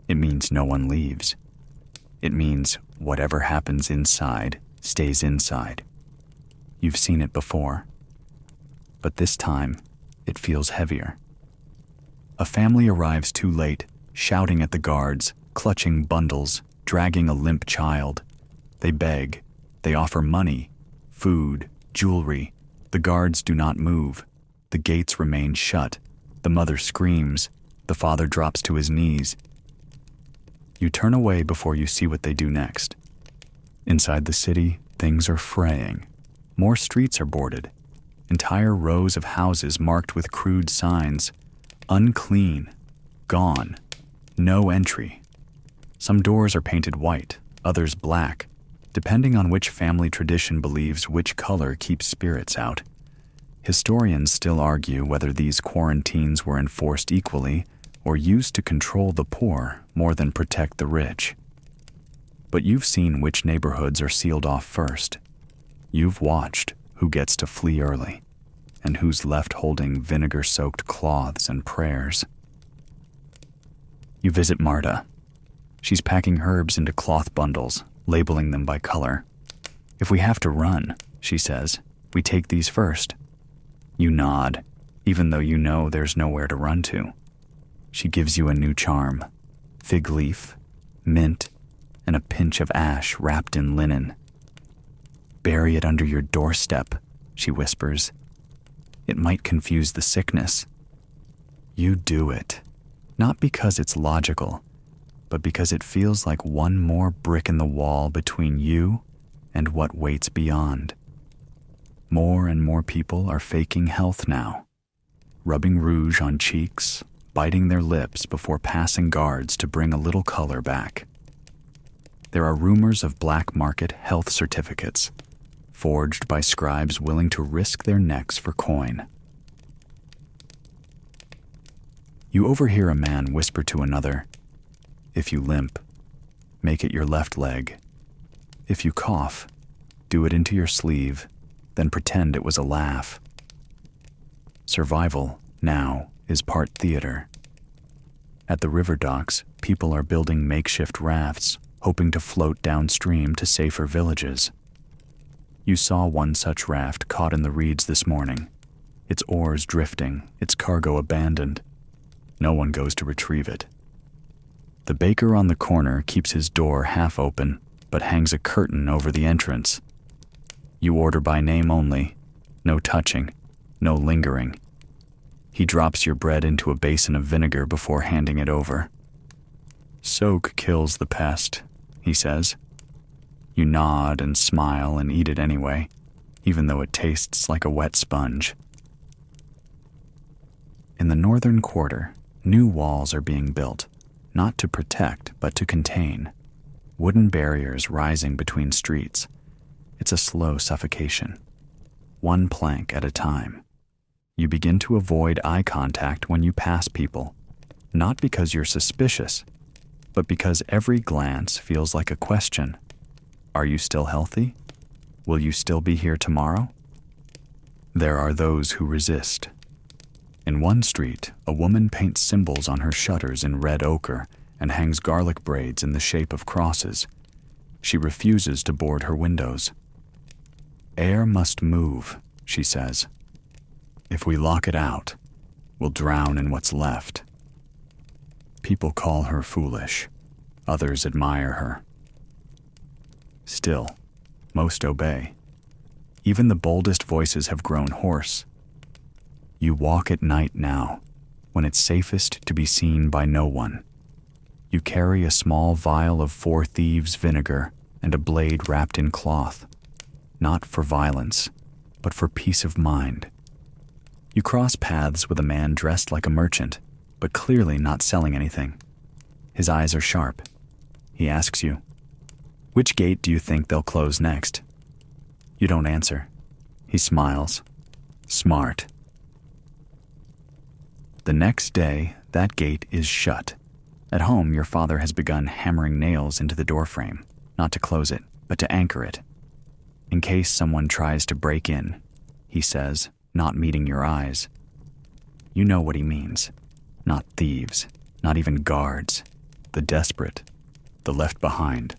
It means no one leaves. It means whatever happens inside stays inside. You've seen it before, but this time it feels heavier. A family arrives too late, shouting at the guards, clutching bundles, dragging a limp child. They beg. They offer money, food, jewelry. The guards do not move. The gates remain shut. The mother screams. The father drops to his knees. You turn away before you see what they do next. Inside the city, things are fraying. More streets are boarded. Entire rows of houses marked with crude signs. Unclean. Gone. No entry. Some doors are painted white, others black, depending on which family tradition believes which color keeps spirits out. Historians still argue whether these quarantines were enforced equally or used to control the poor more than protect the rich. But you've seen which neighborhoods are sealed off first. You've watched who gets to flee early and who's left holding vinegar-soaked cloths and prayers. You visit Marta. She's packing herbs into cloth bundles, labeling them by color. "If we have to run," she says, "we take these first." You nod, even though you know there's nowhere to run to. She gives you a new charm: fig leaf, mint, and a pinch of ash wrapped in linen. "Bury it under your doorstep," she whispers. "It might confuse the sickness." You do it, not because it's logical, but because it feels like one more brick in the wall between you and what waits beyond. More and more people are faking health now, rubbing rouge on cheeks, biting their lips before passing guards to bring a little color back. There are rumors of black market health certificates, forged by scribes willing to risk their necks for coin. You overhear a man whisper to another, "If you limp, make it your left leg. If you cough, do it into your sleeve, then pretend it was a laugh." Survival, now, is part theater. At the river docks, people are building makeshift rafts, hoping to float downstream to safer villages. You saw one such raft caught in the reeds this morning, its oars drifting, its cargo abandoned. No one goes to retrieve it. The baker on the corner keeps his door half open, but hangs a curtain over the entrance. You order by name only, no touching, no lingering. He drops your bread into a basin of vinegar before handing it over. "Soak kills the pest," he says. You nod and smile and eat it anyway, even though it tastes like a wet sponge. In the northern quarter, new walls are being built, not to protect but to contain. Wooden barriers rising between streets. It's a slow suffocation, one plank at a time. You begin to avoid eye contact when you pass people, not because you're suspicious, but because every glance feels like a question. Are you still healthy? Will you still be here tomorrow? There are those who resist. In one street, a woman paints symbols on her shutters in red ochre and hangs garlic braids in the shape of crosses. She refuses to board her windows. "Air must move," she says. "If we lock it out, we'll drown in what's left." People call her foolish. Others admire her. Still, most obey. Even the boldest voices have grown hoarse. You walk at night now, when it's safest to be seen by no one. You carry a small vial of Four Thieves vinegar and a blade wrapped in cloth, not for violence, but for peace of mind. You cross paths with a man dressed like a merchant, but clearly not selling anything. His eyes are sharp. He asks you, "Which gate do you think they'll close next?" You don't answer. He smiles. Smart. The next day, that gate is shut. At home, your father has begun hammering nails into the doorframe, not to close it, but to anchor it. In case someone tries to break in, he says, not meeting your eyes. You know what he means. Not thieves, not even guards. The desperate, the left behind.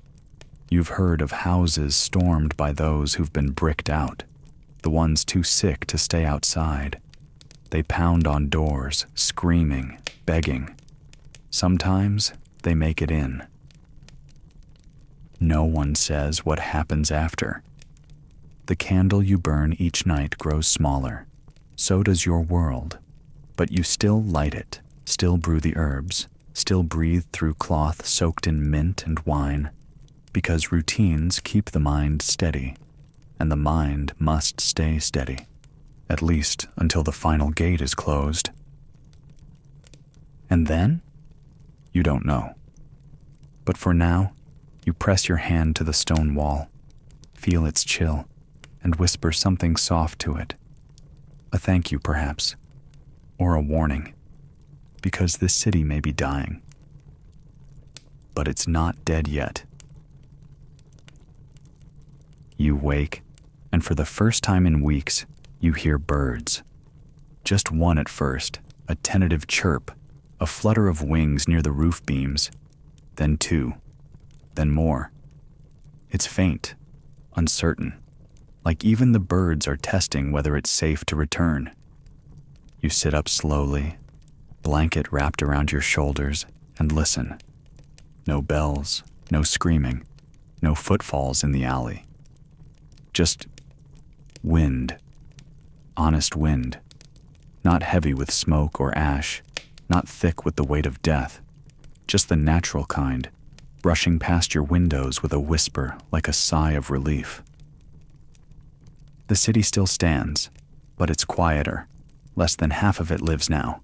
You've heard of houses stormed by those who've been bricked out, the ones too sick to stay outside. They pound on doors, screaming, begging. Sometimes they make it in. No one says what happens after. The candle you burn each night grows smaller. So does your world. But you still light it, still brew the herbs, still breathe through cloth soaked in mint and wine, because routines keep the mind steady, and the mind must stay steady, at least until the final gate is closed. And then? You don't know. But for now, you press your hand to the stone wall, feel its chill, and whisper something soft to it. A thank you, perhaps, or a warning, because this city may be dying. But it's not dead yet. You wake, and for the first time in weeks, you hear birds. Just one at first, a tentative chirp, a flutter of wings near the roof beams, then two, then more. It's faint, uncertain, like even the birds are testing whether it's safe to return. You sit up slowly, blanket wrapped around your shoulders, and listen. No bells, no screaming, no footfalls in the alley. Just wind, honest wind, not heavy with smoke or ash, not thick with the weight of death, just the natural kind, brushing past your windows with a whisper like a sigh of relief. The city still stands, but it's quieter. Less than half of it lives now.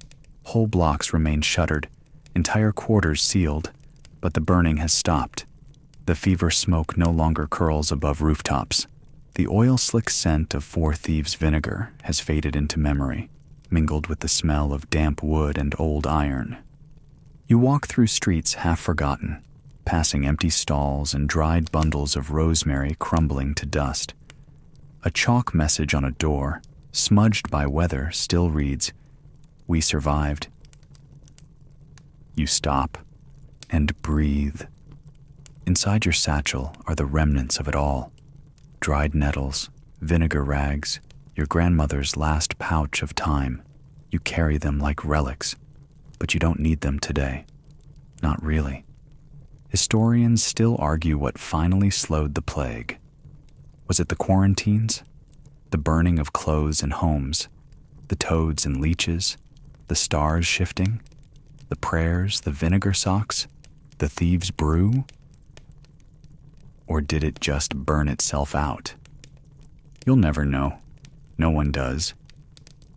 Whole blocks remain shuttered, entire quarters sealed, but the burning has stopped. The fever smoke no longer curls above rooftops. The oil-slick scent of Four Thieves vinegar has faded into memory, mingled with the smell of damp wood and old iron. You walk through streets half forgotten, passing empty stalls and dried bundles of rosemary crumbling to dust. A chalk message on a door, smudged by weather, still reads, "We survived." You stop and breathe. Inside your satchel are the remnants of it all. Dried nettles, vinegar rags, your grandmother's last pouch of time. You carry them like relics, but you don't need them today. Not really. Historians still argue what finally slowed the plague. Was it the quarantines? The burning of clothes and homes? The toads and leeches? The stars shifting? The prayers, the vinegar socks? The thieves' brew? Or did it just burn itself out? You'll never know. No one does.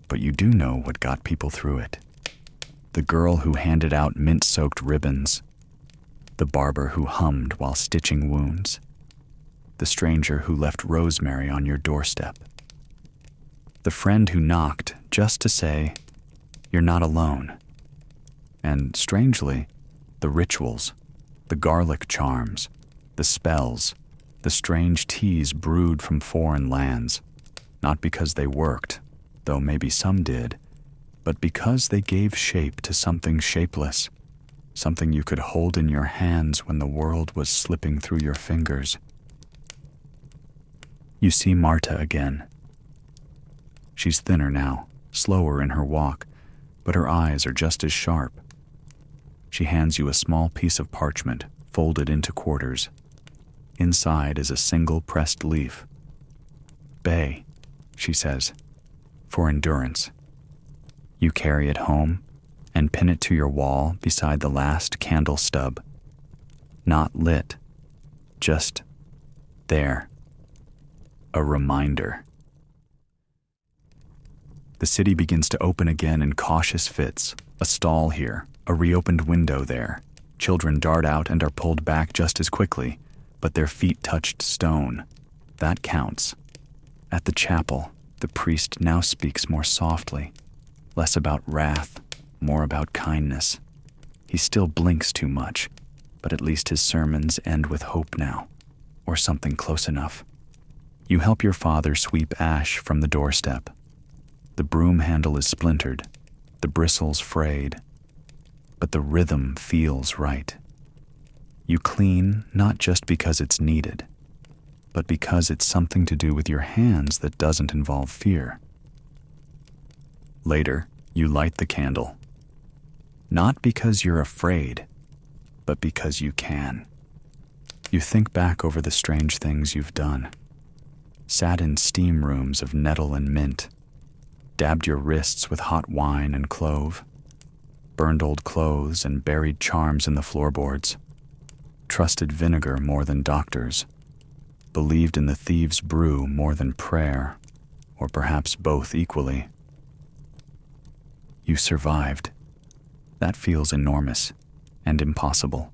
But you do know what got people through it. The girl who handed out mint-soaked ribbons. The barber who hummed while stitching wounds. The stranger who left rosemary on your doorstep. The friend who knocked just to say, "You're not alone." And strangely, the rituals, the garlic charms, the spells, the strange teas brewed from foreign lands, not because they worked, though maybe some did, but because they gave shape to something shapeless, something you could hold in your hands when the world was slipping through your fingers. You see Marta again. She's thinner now, slower in her walk, but her eyes are just as sharp. She hands you a small piece of parchment, folded into quarters. Inside is a single pressed leaf. "Bay," she says, "for endurance." You carry it home and pin it to your wall beside the last candle stub. Not lit, just there. A reminder. The city begins to open again in cautious fits. A stall here, a reopened window there. Children dart out and are pulled back just as quickly, but their feet touched stone. That counts. At the chapel, the priest now speaks more softly, less about wrath, more about kindness. He still blinks too much, but at least his sermons end with hope now, or something close enough. You help your father sweep ash from the doorstep. The broom handle is splintered, the bristles frayed, but the rhythm feels right. You clean not just because it's needed, but because it's something to do with your hands that doesn't involve fear. Later, you light the candle. Not because you're afraid, but because you can. You think back over the strange things you've done. Sat in steam rooms of nettle and mint. Dabbed your wrists with hot wine and clove. Burned old clothes and buried charms in the floorboards. Trusted vinegar more than doctors. believed in the thieves' brew more than prayer, or perhaps both equally. You survived. That feels enormous and impossible.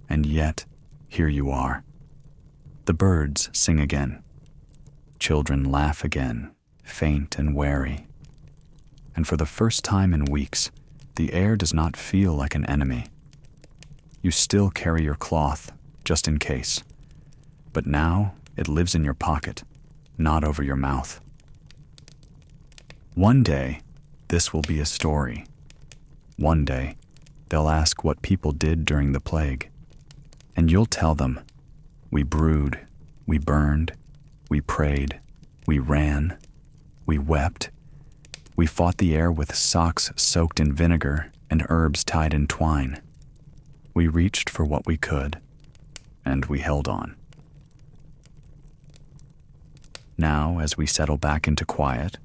And yet, here you are. The birds sing again. Children laugh again, faint and wary. And for the first time in weeks, the air does not feel like an enemy. You still carry your cloth, just in case. But now it lives in your pocket, not over your mouth. One day, this will be a story. One day, they'll ask what people did during the plague. And you'll tell them, we brewed, we burned, we prayed, we ran, we wept, we fought the air with socks soaked in vinegar and herbs tied in twine. We reached for what we could, and we held on. Now, as we settle back into quiet,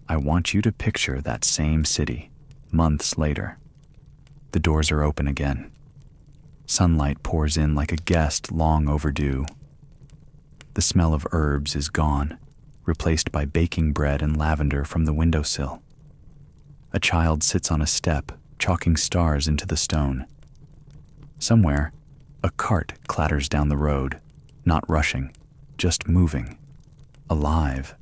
I want you to picture that same city, months later. The doors are open again. Sunlight pours in like a guest long overdue. The smell of herbs is gone, replaced by baking bread and lavender from the windowsill. A child sits on a step, chalking stars into the stone. Somewhere, a cart clatters down the road, not rushing, just moving, alive.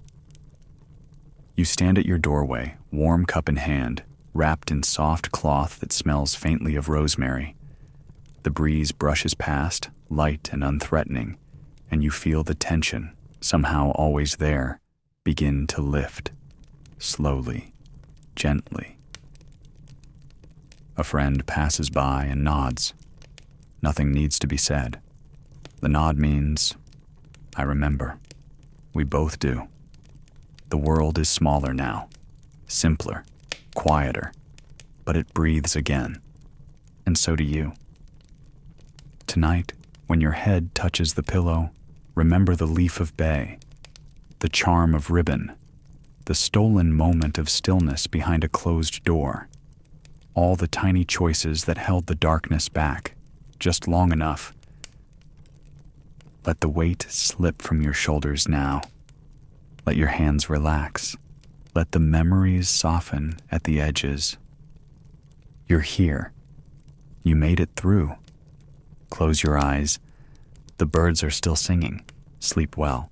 You stand at your doorway, warm cup in hand, wrapped in soft cloth that smells faintly of rosemary. The breeze brushes past, light and unthreatening, and you feel the tension, somehow always there, begin to lift, slowly, gently. A friend passes by and nods. Nothing needs to be said. The nod means, I remember. We both do. The world is smaller now, simpler, quieter, but it breathes again, and so do you. Tonight, when your head touches the pillow, remember the leaf of bay, the charm of ribbon, the stolen moment of stillness behind a closed door, all the tiny choices that held the darkness back, just long enough. Let the weight slip from your shoulders now. Let your hands relax. Let the memories soften at the edges. You're here. You made it through. Close your eyes. The birds are still singing. Sleep well.